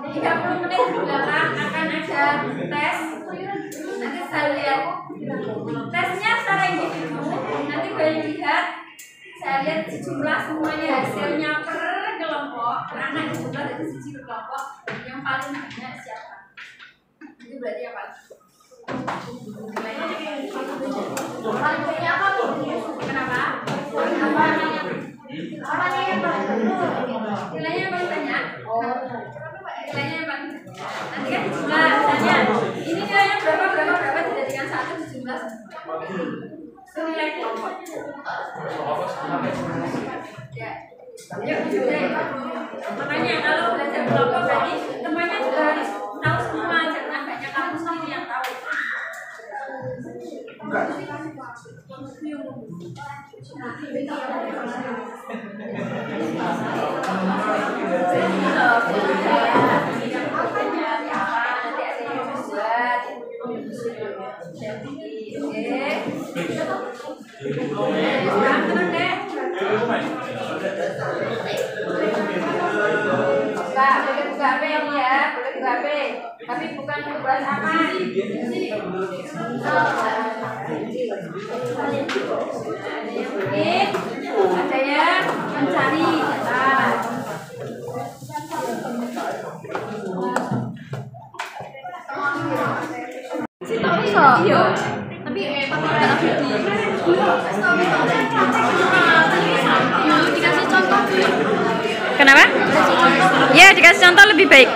30 menit ke belakang akan ada tes. Nanti saya lihat tesnya secara individu. Nanti boleh lihat. Saya lihat sejumlah semuanya hasilnya per kelompok. Karena jumlah dari sisi kelompok yang paling banyak siapa? Itu berarti apa? Paling banyak apa tuh? Kenapa? Orangnya yang paling banyak. Nilainya yang paling banyak. Nilainya yang paling banyak. Nanti kan jumlah misalnya ini nilainya berapa dijadikan 1 dijumlah itu nilai kelompok. Ya. Makanya kalau belajar kelompok berarti temannya juga harus tahu semua, jangan banyak kamu sendiri yang tahu. Buka HP ini ya, boleh buka HP, tapi bukan tugas aman. Ada yang mencari data. Iya. Tapi nggak dikasih contoh. Kenapa? Ya dikasih contoh lebih baik.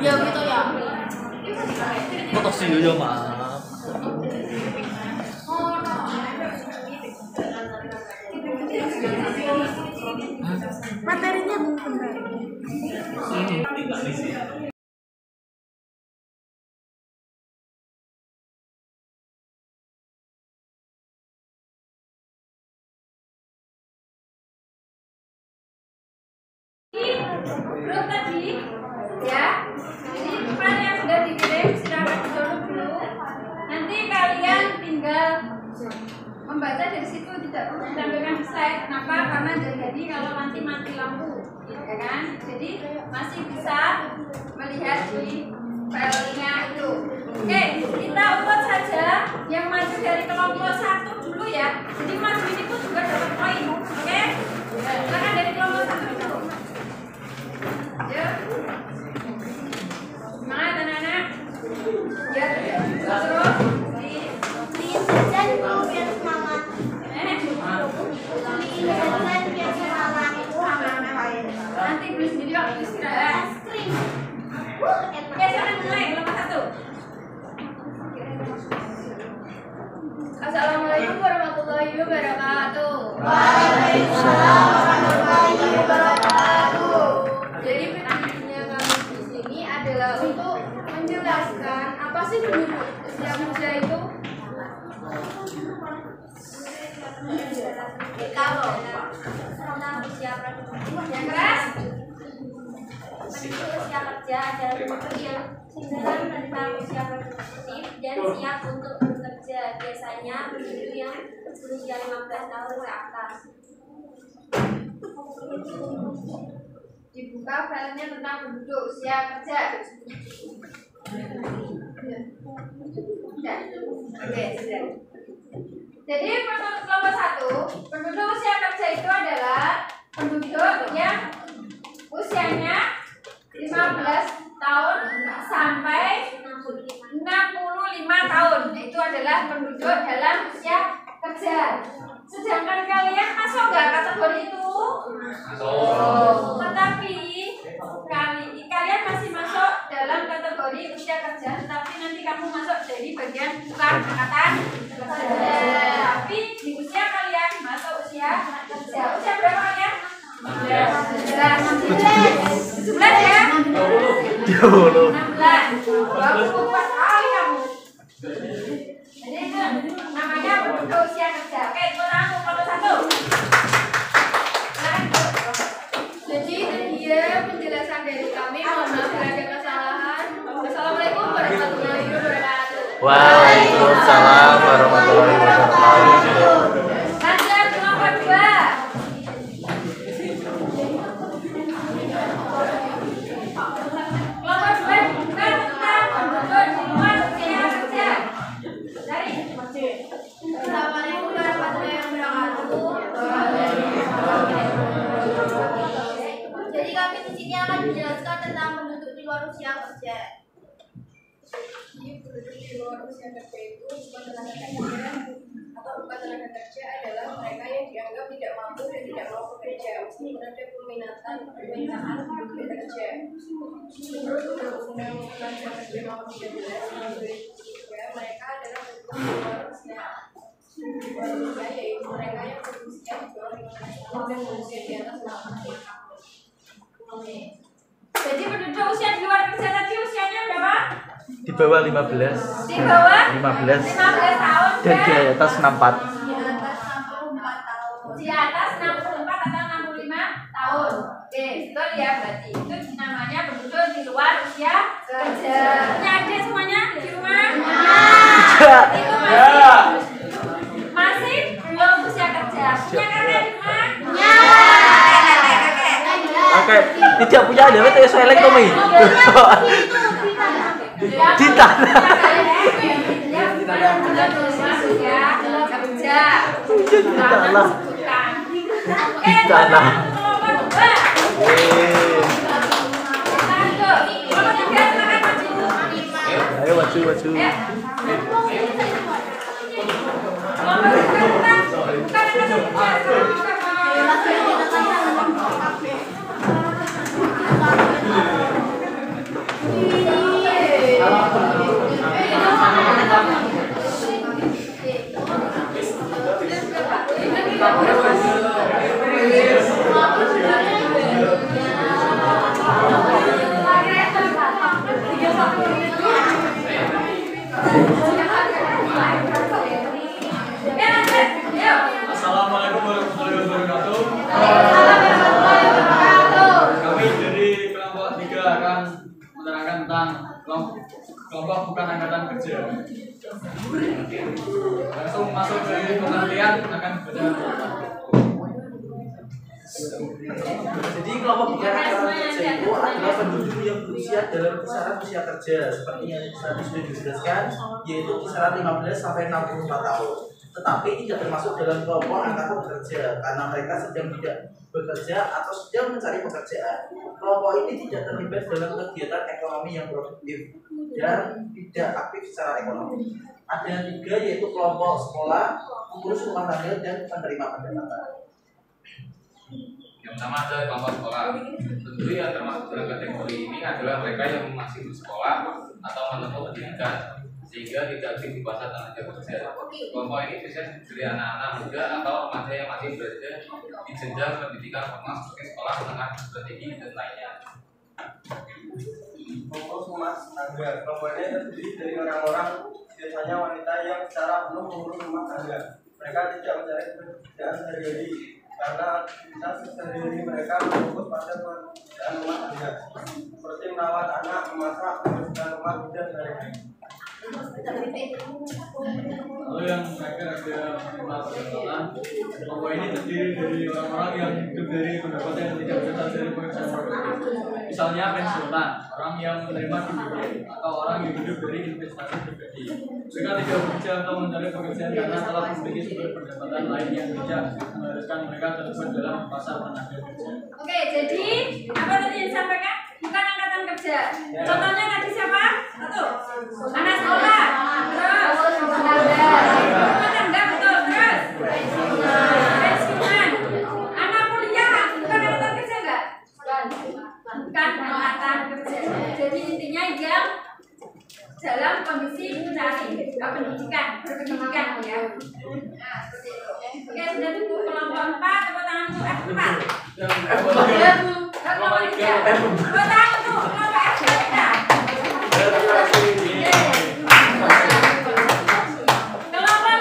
Ya gitu ya. Foto dulu maaf. Materinya belum benar. Grup tadi ya, ini file yang sudah dikirim silahkan download dulu. Nanti kalian tinggal membaca dari situ, tidak perlu ditampilkan di slide. Kenapa? Karena jadi kalau nanti mati lampu, ya kan? Jadi masih bisa melihat di filenya itu. Oke, kita urut saja yang maju dari kelompok 1 dulu ya. Jadi maju ini pun juga dapat poin. Oke, silakan dari kelompok 1 dulu. Ya. Oke, sekarang mulai kelompok 1. Assalamualaikum warahmatullahi wabarakatuh. Waalaikumsalam warahmatullahi wabarakatuh. Jadi pendidikannya kami di sini adalah untuk menjelaskan apa sih penduduk usia muda itu. Kalau tentang usia produktif Yang keras. penduduk usia kerja adalah penduduk yang sedang tentang usia produktif dan siap untuk bekerja. Biasanya penduduk yang berusia 15 tahun ke atas. Dibuka filenya tentang penduduk usia kerja. Oke, sudah. Jadi kelompok 1, penduduk usia kerja itu adalah penduduk yang usianya 15 tahun sampai 65 tahun. Itu adalah penduduk dalam usia kerja. Sedangkan kalian masuk nggak kategori itu? Masuk. Tetapi kalian masih masuk dalam kategori usia kerja, tetapi nanti kamu masuk jadi bagian bukan angkatan kerja. Tapi di usia kalian masuk usia kerja. Usia berapa kalian? 17 ya? 16. Bagus, pas kali kamu. Jadi itu namanya penduduk usia kerja. Oke, tepuk tangan untuk kelompok 1. Jadi itu dia penjelasan dari kami. Mohon maaf bila ada kesalahan. Assalamualaikum warahmatullahi wabarakatuh. Waalaikumsalam warahmatullahi wabarakatuh. Lanjut kelompok 2. Kelompok 2 juga tentang penduduk di luar usia kerja. Dari Assalamualaikum warahmatullahi wabarakatuh. Jadi kami di sini akan menjelaskan tentang penduduk di luar usia kerja. Jadi penduduk di luar usia kerja itu bukan tenaga kerja atau bukan tenaga kerja adalah mereka yang dianggap tidak mampu dan tidak mau bekerja meskipun ada permintaan bekerja. Menurut Undang-Undang Tenaga Kerja Nomor 13 Tahun 2003, mereka adalah penduduk di luar usia yaitu mereka yang berusia di bawah 15 tahun dan berusia di atas 60 tahun. jadi penduduk usia di luar kerja tadi usianya berapa? Di bawah 15. Di bawah 15. 15 tahun Dan di dan atas 64. di atas 64 atau 65 tahun. Oke, betul ya, berarti itu namanya penduduk di luar usia kerja. Punya adik semuanya di rumah? Itu masih belum usia kerja. Punya kakek di rumah? Oke, tidak punya ada itu selek to Mi. Di tanah. Di tanah. Ayo maju. Assalamualaikum warahmatullahi wabarakatuh. Kami dari kelompok 3 akan menerangkan tentang kelompok bukan angkatan kerja. Langsung masuk dari pengertian akan benar. Jadi kelompok bukan angkatan kerja itu adalah penduduk yang berusia dalam kisaran usia kerja seperti yang tadi sudah dijelaskan, yaitu kisaran 15 sampai 64 tahun. Tetapi tidak termasuk dalam kelompok angkatan kerja karena mereka sedang tidak bekerja atau sedang mencari pekerjaan. Kelompok ini tidak terlibat dalam kegiatan ekonomi yang produktif dan tidak aktif secara ekonomi. Ada 3 yaitu kelompok sekolah, pengurus rumah tangga, dan penerima pendapatan. Yang pertama ada kelompok sekolah. Tentu yang termasuk dalam kategori ini adalah mereka yang masih bersekolah atau menempuh pendidikan sehingga tidak aktif di pasar tenaga kerja. Kelompok ini bisa dari anak-anak muda atau remaja yang masih berada di jenjang pendidikan formal seperti sekolah menengah strategi dan lainnya. Kelompok rumah tangga. Kelompok ini terdiri dari orang-orang biasanya wanita yang secara penuh mengurus rumah tangga. Mereka tidak mencari pekerjaan sehari-hari karena aktivitas sehari-hari mereka fokus pada pekerjaan rumah tangga seperti merawat anak, memasak, membersihkan rumah, dan lain-lain. Lalu yang terakhir ada penghasilan. Kelompok ini terdiri dari orang-orang yang hidup dari pendapatan yang tidak berasal dari pekerjaan produktif. Misalnya pensiunan, orang yang menerima dividend, atau orang yang hidup dari investasi pribadi. Mereka tidak bekerja atau mencari pekerjaan karena telah memiliki sumber pendapatan lain yang tidak mengharuskan mereka terlibat dalam pasar tenaga kerja. Oke, jadi apa tadi yang disampaikan? Bukan angkatan kerja. Contohnya tadi siapa? Satu, anak sekolah. Terus, rumah tangga, betul. Terus, pensiunan. Anak kuliah, bukan angkatan kerja enggak? Bukan angkatan kerja. Jadi intinya yang dalam kondisi mencari pendidikan, berpendidikan ya. Nah, seperti itu. Oke, sudah tunggu kelompok 4, tepuk tangan untuk F4. Kelompok 3. Tepuk tangan untuk kelompok F3. Kelompok 5. Kelompok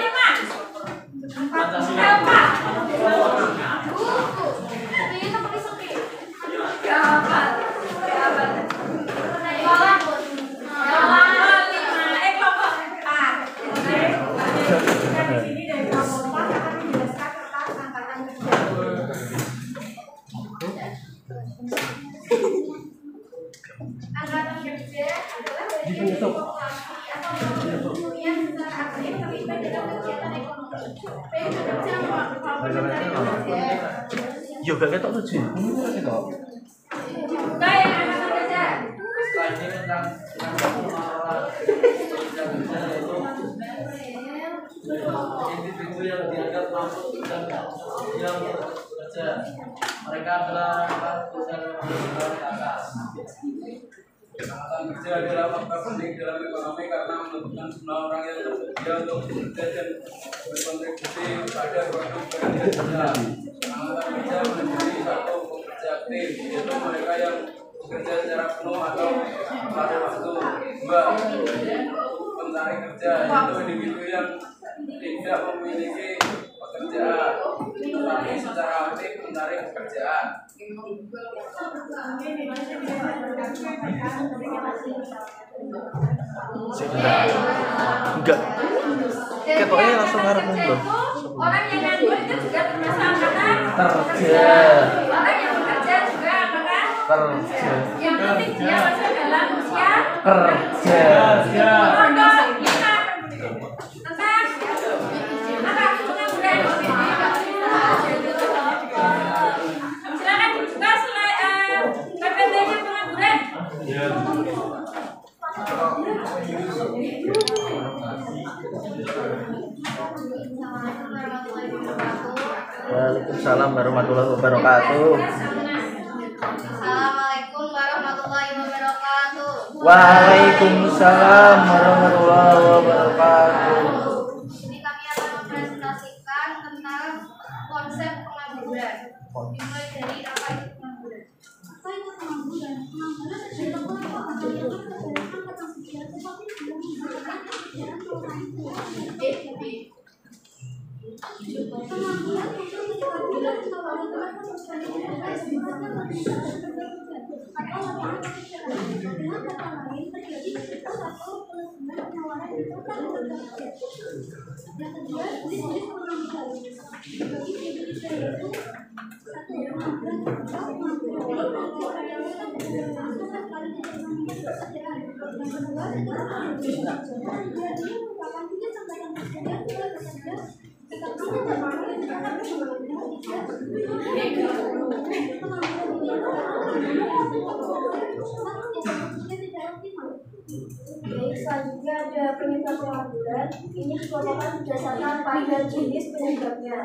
angkatan kerja adalah bagian dari populasi atau manusia yang secara aktif terlibat dalam kegiatan ekonomi. Baik bekerja maupun mencari kerja. Yoga ketok tuh sih. Buka yang angkatan kerja. Setelah ini tentang individu yang dianggap masuk dan yang bekerja. Mereka adalah perusahaan ke atas. Angkatan kerja adalah faktor penting dalam ekonomi karena menentukan jumlah orang yang bersedia untuk bekerja dan berkontribusi pada produk dan kerja. Angkatan kerja menjadi satu pekerja aktif, yaitu mereka yang bekerja secara penuh atau pada waktu. 2. Pencari kerja, yaitu individu yang tidak memiliki pekerjaan tetapi secara aktif mencari pekerjaan. Enggak. Ketoknya langsung ngarep ngobrol. Orang yang nganggur itu juga termasuk angkatan Kerja. Orang yang bekerja juga angkatan Kerja. yang penting dia masuk dalam usia Kerja. pondok kita tentang apa pengangguran. Silakan dibuka PPT-nya pengangguran. Waalaikumsalam warahmatullahi wabarakatuh. Assalamualaikum warahmatullahi wabarakatuh. Waalaikumsalam warahmatullahi wabarakatuh. Ini kami akan mempresentasikan tentang konsep pengangguran. Dimulai dari apa itu pengangguran? Apa itu pengangguran? Pengangguran selanjutnya ada penyebab pengangguran. Ini dikelompokkan berdasarkan pada jenis penyebabnya.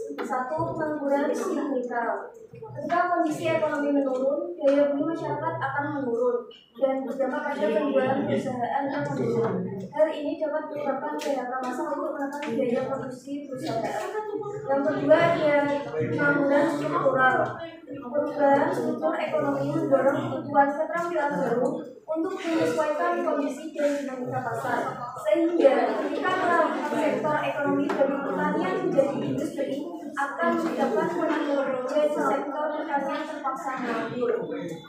Satu, pengangguran signifikan. Ketika kondisi ekonomi menurun, daya beli masyarakat akan menurun dan berdampak pada penjualan perusahaan yang menurun. Hal ini dapat menyebabkan PHK massal untuk menekan biaya produksi perusahaan. Yang kedua, ada pengangguran struktural. Perubahan struktur ekonomi mendorong kebutuhan keterampilan baru untuk menyesuaikan kondisi dan dinamika pasar. Sehingga ketika melakukan sektor ekonomi dari pertanian menjadi industri akan mendapat tenaga kerja di sektor pertanian terpaksa nganggur.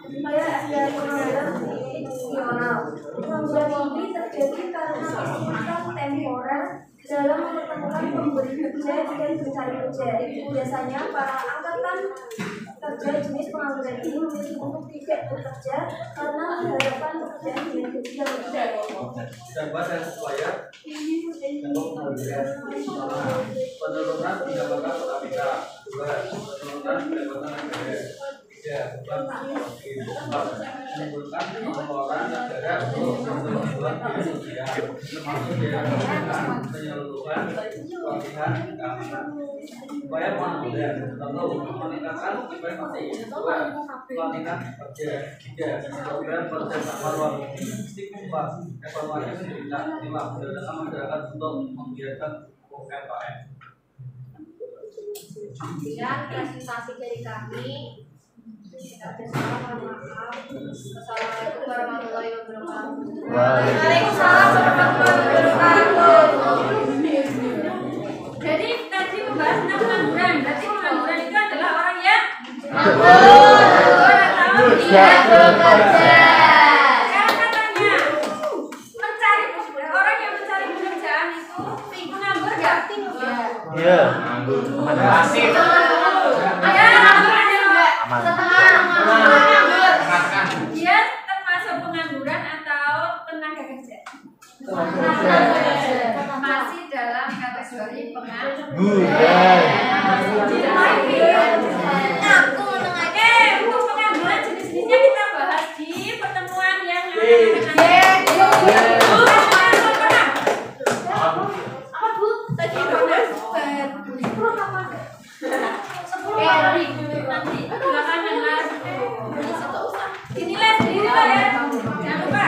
Supaya ada pengangguran fungsional. Pengangguran ini terjadi karena kesulitan temporer dalam mempertemukan pemberi kerja dan pencari kerja. Biasanya para angkatan kerja jenis pengangguran ini memilih untuk tidak bekerja karena mengharapkan pekerjaan dengan gaji yang rendah. Dapat dan supaya penurunan pendapatan per kapita, penurunan pendapatan negara, menimbulkan pengeluaran negara untuk kebutuhan biaya sosial, termasuk biaya penyeluruhan pelatihan keamanan. Upaya pengangguran perlu meningkatkan investasi, pelatihan kerja, program kerja sama luar negeri, stimulasi evaluasi pemerintah dalam masyarakat untuk menggiatkan UMKM. Sekian presentasi dari kami. Assalamualaikum warahmatullahi wabarakatuh. Waalaikumsalam warahmatullahi wabarakatuh. Jadi tadi membahas tentang pengangguran. Berarti pengangguran itu adalah orang yang nganggur atau tidak bekerja. Sekarang katanya orang yang mencari pekerjaan itu menganggur nggak? Iya. Masih. Dia termasuk pengangguran atau tenaga kerja? Masih dalam kategori pengangguran. Untuk pengangguran jenis-jenisnya kita bahas di pertemuan yang nanti belakangan lah. Inilah sendiri lah ya. Jangan lupa.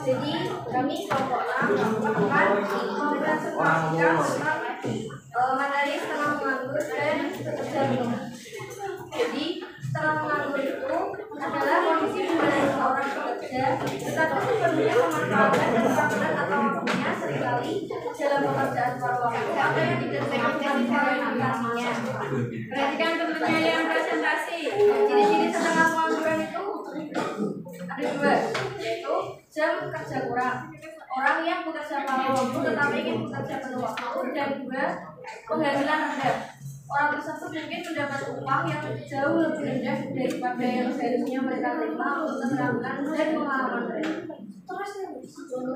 Jadi kami kelompok materi setengah menganggur dan bekerja belum. Jadi setengah menganggur itu adalah kondisi di mana seorang bekerja tetapi sebenarnya memanfaatkan kesempatan atau waktunya seringkali dalam pekerjaan paruh waktu atau yang tidak sesuai dengan aplikasinya. Perhatikan temennya yang presentasi. Ciri-ciri setengah pengangguran itu ada dua, yaitu jam kerja kurang. Orang yang bekerja paruh waktu tetapi ingin bekerja penuh waktu, dan dua, penghasilan rendah. Orang tersebut mungkin mendapat upah yang jauh lebih rendah daripada yang seharusnya mereka terima untuk keterampilan dan pengalaman mereka. Terus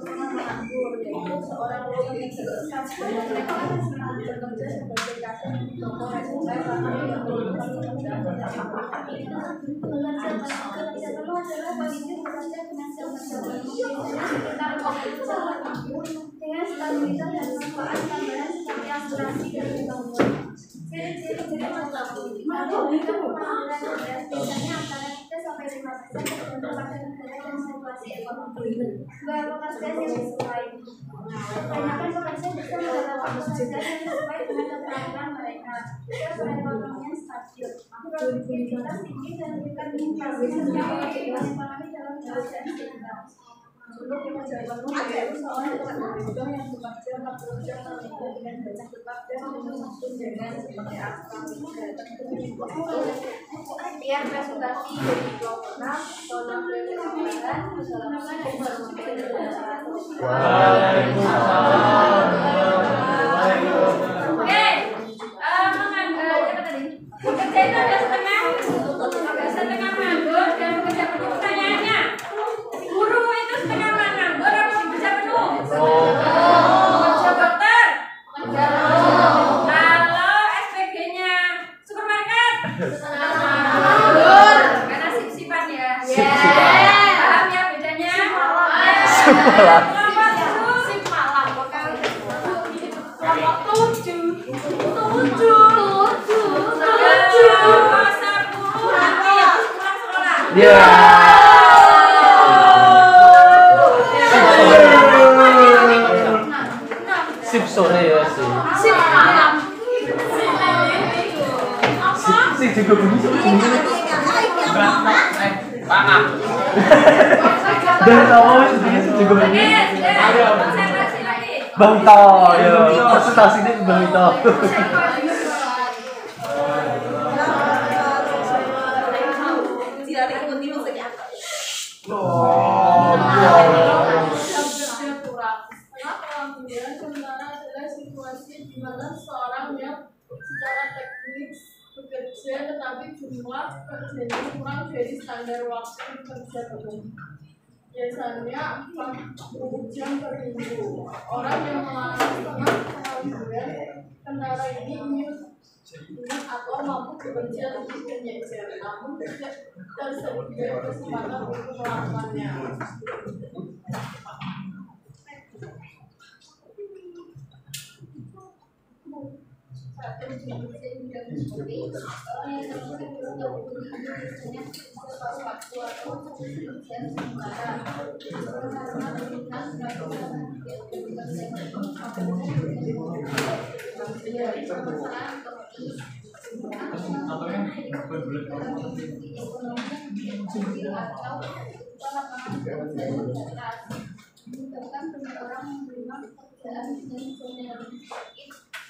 menganggur, yaitu seorang yang bekerja sebagai kasir toko restoran yang melakukan pekerjaan kerja penuh adalah kondisi bekerja finansial sekitar dengan stabilitas dan manfaat tambahan seperti asuransi dan tanggungan. Ciri-ciri lalu itu biasanya antara 3 sampai 5% tergantung pada negara dan situasi ekonomi. Beberapa pekerja yang sesuai. Kebanyakan pekerja bisa mendapat waktu kerja yang sesuai dengan keterampilan mereka. Perekonomian stabil. Produktivitas tinggi dan tingkat inflasi serta pertumbuhan ekonomi dalam keadaan seimbang. Untuk pekerjaan penuh yaitu seorang pekerja yang bekerja 40 jam per minggu dengan bacaan tetap dan tunjangan seperti apa. Sekian presentasi dari kelompok 6. Tolong beri tambahan. Wassalamualaikum warahmatullahi wabarakatuh. Oke, menganggur apa tadi? Bekerja itu ada setengah menganggur dan bekerja penuh. Pertanyaannya, guru itu setengah menganggur atau bekerja penuh? Bekerja Sip malam. Paham ya bedanya? Sip malam. Sip malam. Kelompok 7. 10 nanti habis pulang sekolah. Ya. Sip sore ya sih. Sip malam. Sip juga begitu. Panah. Dari awal sip juga begitu. Konsentrasi lagi. Bang To, ya presentasinya Bang To. Sementara adalah situasi di mana seorang yang secara teknis bekerja tetapi jumlah kerjanya kurang dari standar waktu kerja tertentu. Biasanya 40 jam per minggu. Orang yang melarang setengah bulan, tentara ini ingin atau mampu bekerja lebih banyak jam, namun tidak tersedia kesempatan untuk melakukannya.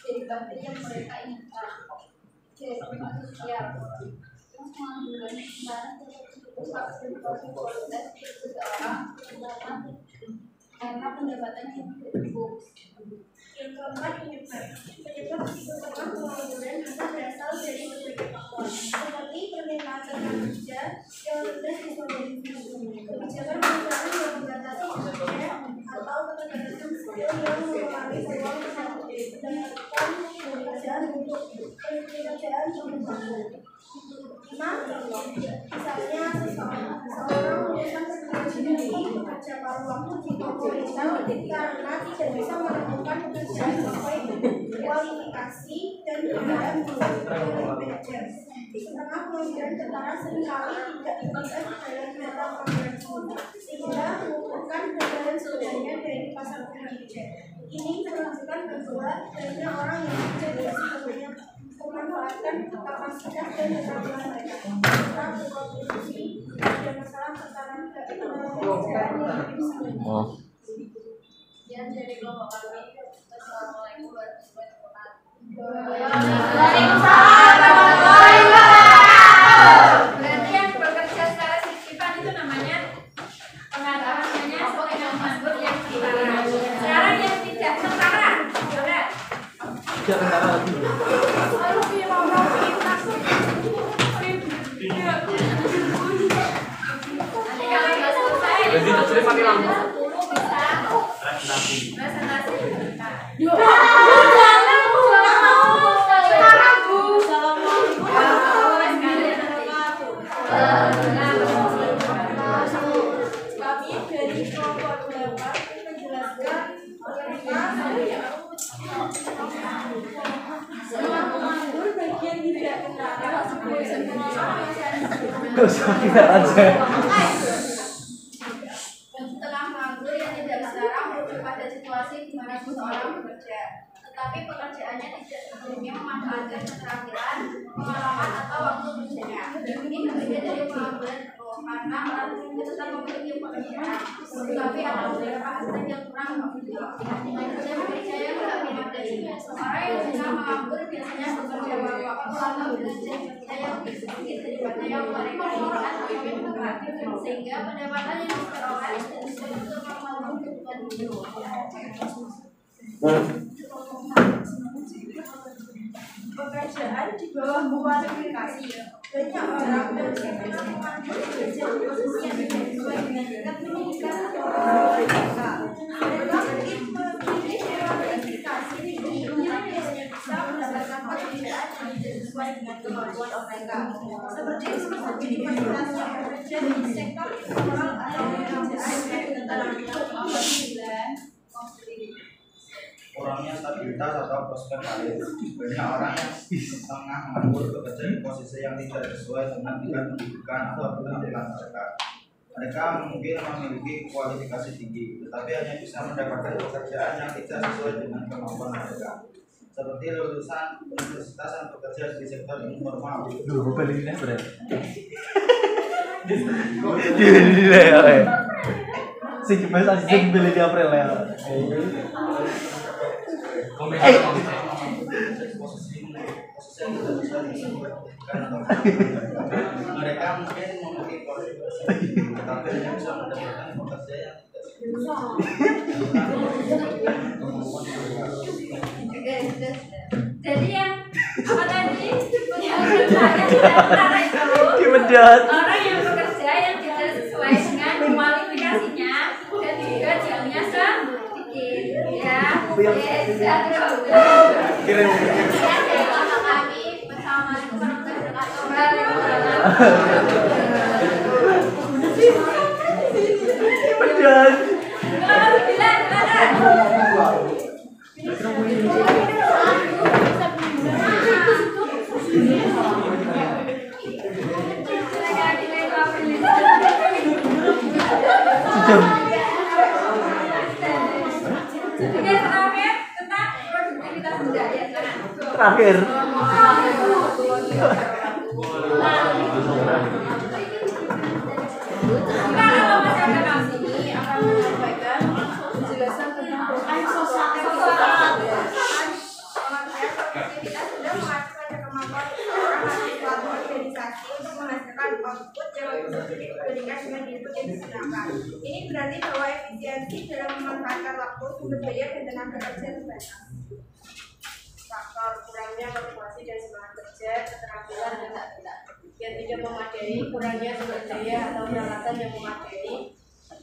Dari bahan yang mereka inginkan dari tempat sosial terus mengambil barang partisipasi kualitas seseorang karena pendapatan yang tidak cukup. Yang keempat, penyebab pernah pengangguran bisa berasal dari berbagai faktor seperti permintaan tenaga kerja yang rendah di seluruh kebijakan perusahaan yang membatasi kerja atau keterbatasan skill yang mengurangi peluang mendapatkan pekerjaan untuk pekerjaan tertentu. 5. Misalnya seseorang melakukan pekerjaan bekerja paruh waktu di pemerintah karena tidak bisa melakukan pekerjaan sesuai kualifikasi dan keadaan bekerja. Setengah pengangguran tentara seringkali tidak terlibat dalam mata pengangguran sehingga membutuhkan pekerjaan sebenarnya dari pasar kerja. Ini menunjukkan bahwa banyak orang yang bekerja tidak sepenuhnya memanfaatkan kapasitas dan keterampilan mereka serta berkontribusi pada masalah tekanan pekerjaan yang lebih sebenarnya. Sekian dari kelompok kami. Assalamualaikum warahmatullahi wabarakatuh. Waalaikumsalam warahmatullahi wabarakatuh. Berarti yang bekerja secara signifikan itu namanya pengalamannya sebagai penganggur yang setara. Sekarang yang tidak setara, saudara. Tidak tentara lagi. Nanti kalau nggak selesai, Berarti terus mati lampu. 10 bisa Presentasi. presentasi. Kami dari kelompok 8 menjelaskan setelah menganggur bagian tidak tentara Tidak aja. Tengah menganggur yang tidak setara merujuk pada situasi di mana seseorang bekerja, tetapi pekerjaannya tidak sepenuhnya memanfaatkan keterampilan, pengalaman atau waktu kerjanya. Ini berbeda dari pengangguran penuh karena orang itu tetap memiliki pekerjaan, tetapi ada beberapa aspek yang kurang bekerja yang tidak memadai. Orang yang sedang menganggur biasanya bekerja waktu atau bekerja yang lebih sedikit daripada yang mereka inginkan atau yang lukratif, sehingga pendapatan yang diperoleh tidak sesuai untuk memenuhi kebutuhan hidup. Pekerjaan di bawah kualifikasi. Banyak orang dan sekarang menganggur bekerja di posisi yang tidak sesuai dengan tingkat pendidikan atau mereka. Mereka mungkin memiliki kualifikasi tinggi yang biasanya bisa mendapatkan pekerjaan yang tidak sesuai dengan kemampuan mereka. Seperti fasilitas yang bekerja di sektor informal atau yang dengan taraf kurangnya stabilitas atau prospek karir. Banyak orang yang tengah menganggur bekerja di posisi yang tidak sesuai dengan tingkat pendidikan atau keterampilan mereka. Mereka mungkin memiliki kualifikasi tinggi, tetapi hanya bisa mendapatkan pekerjaan yang tidak sesuai dengan kemampuan mereka. Seperti lulusan universitas yang bekerja di sektor informal. Duh, balik ini berarti. Di sing bahasa sing beli di April ya. Mereka mungkin memiliki kualifikasi, tetapi hanya bisa mendapatkan pekerjaan yang tidak sesuai. Jadi yang apa tadi? Yang antara itu orang yang bekerja yang tidak sesuai dengan kualifikasinya dan juga jamnya sedikit ya. Kirim. kami bersama Pedas. Terakhir. Ini berarti bahwa efisiensi dalam memanfaatkan waktu, sumber daya dan tenaga kerja terbatas. Faktor kurangnya motivasi dan semangat kerja, keterampilan yang tidak memadai, kurangnya sumber daya atau peralatan yang memadai,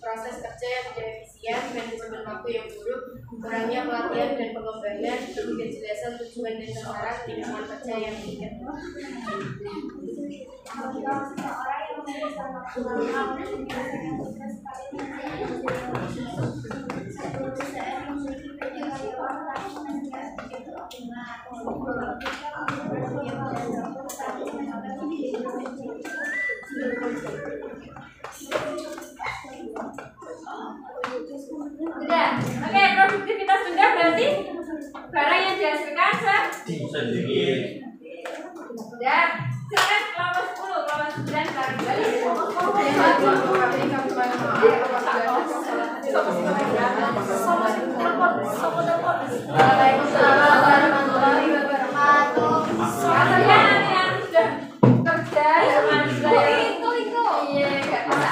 proses kerja yang tidak efisien, manajemen waktu yang buruk, kurangnya pelatihan dan pengembangan, kejelasan tujuan dan sasaran di lingkungan kerja yang tidak. Seseorang yang memiliki maksimal Sudah, oke, produktivitas sudah berarti barang yang dihasilkan sedikit. Sudah, silakan kelompok 10, kelompok 9 barangkali. Waalaikumsalam warahmatullahi wabarakatuh. Kalian yang sudah kerja sama itu iya nggak bisa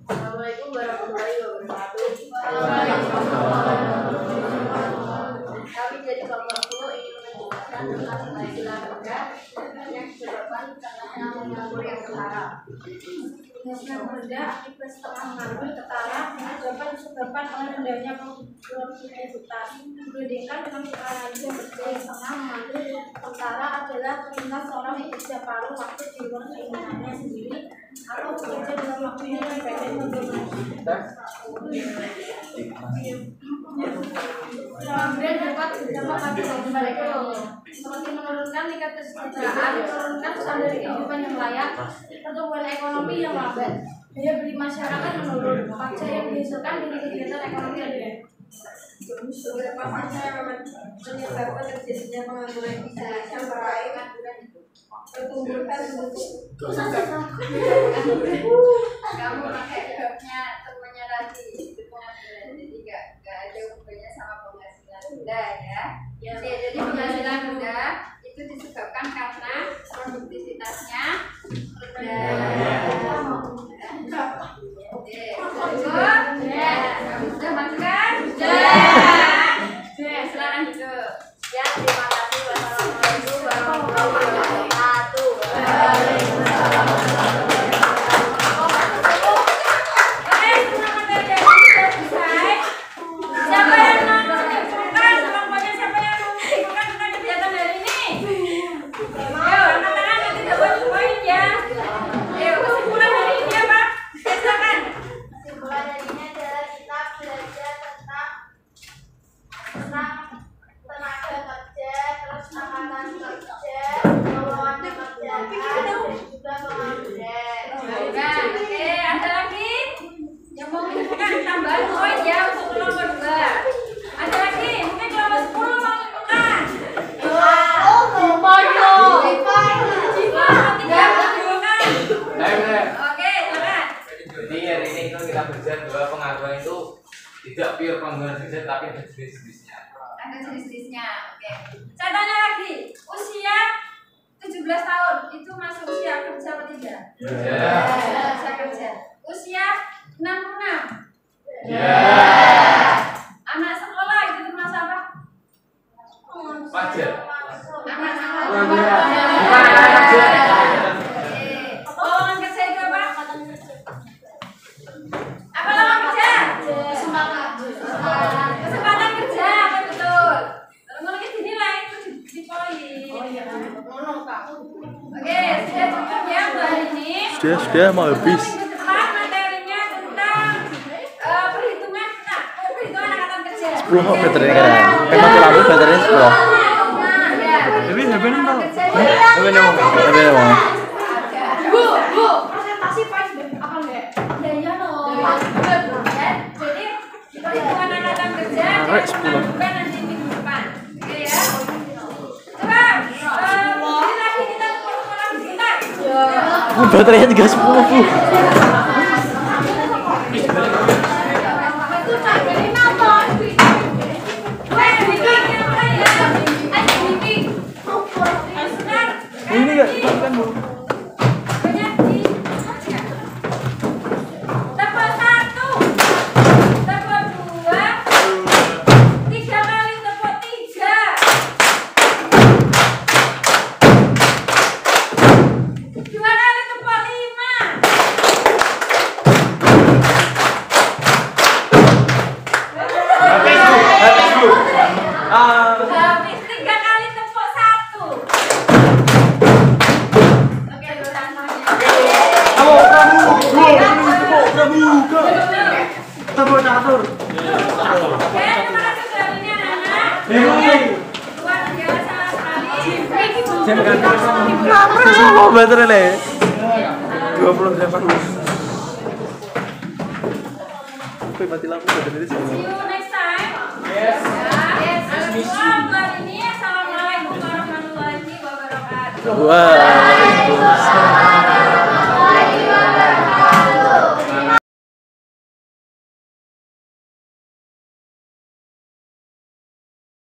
Assalamualaikum warahmatullahi wabarakatuh. Kami jadi kelompok 10 ingin menjelaskan tentang istilah kerja yang disebabkan karena menganggur yang ketara. Istilah kerja akibat setengah menganggur ketara dapat disebabkan oleh rendahnya produktivitas. Dibandingkan dengan kerja yang setengah menganggur ketara adalah perintah seorang bekerja paruh waktu di luar keinginannya sendiri atau bekerja dalam waktu yang pendek untuk kemudian dapat berdampak pada kehidupan ekonomi seperti menurunkan tingkat kesejahteraan, menurunkan standar kehidupan yang layak, pertumbuhan ekonomi yang lambat, daya beli masyarakat menurun, pajak yang dihasilkan dari kegiatan ekonomi rendah. Beberapa faktor yang menyebabkan terjadinya pengangguran bisa sampai pertumbuhan kamu pakai jawabnya temannya tadi itu pengangguran, jadi nggak ada hubungannya sama penghasilan rendah ya. Jadi penghasilan rendah itu disebabkan karena produktivitasnya rendah. Oke, kamu sudah masuk kan? Sudah. Silakan duduk. pure penggunaan kerja tapi ada jenis-jenisnya. Ada jenis-jenisnya. Oke. Saya tanya lagi, usia 17 tahun itu masuk usia kerja atau tidak? Usia kerja. Usia 66. Anak sekolah itu termasuk apa? Wajar. Anak sekolah. Bukan anak kerja. Lowongan kerja itu apa? Apa lowongan kerja? Kesempatan kerja, apa betul? Kalau kita dinilai itu di poin. Oke, sudah cukup ya untuk hari ini. Sudah mau habis. Minggu depan materinya tentang perhitungan angkatan kerja. 10 kok baterainya kan? Kan mati lampu baterainya 10. Tapi Bu, presentasi pas apa enggak? Ya iya loh. Jadi perhitungan angkatan kerja Arek, kita 10. lakukan nanti minggu depan. Oke ya. Coba ini lagi kita pola sebentar. baterainya juga 10 Bu. Itu Pak, dari nonton. Ini enggak kan Bu. Tepuk 1, tepuk 2, 3 kali tepuk 3. 2 kali tepuk 5. Habis 3 kali tepuk 1. Oke, Catur. Oke, terima kasih sudah ini anak-anak. Luar biasa sekali. Mau baterai le. 28 lu. Oke, mati lampu baterainya See 10. you next time. Yes. Hari ini assalamualaikum warahmatullahi wabarakatuh. Wah.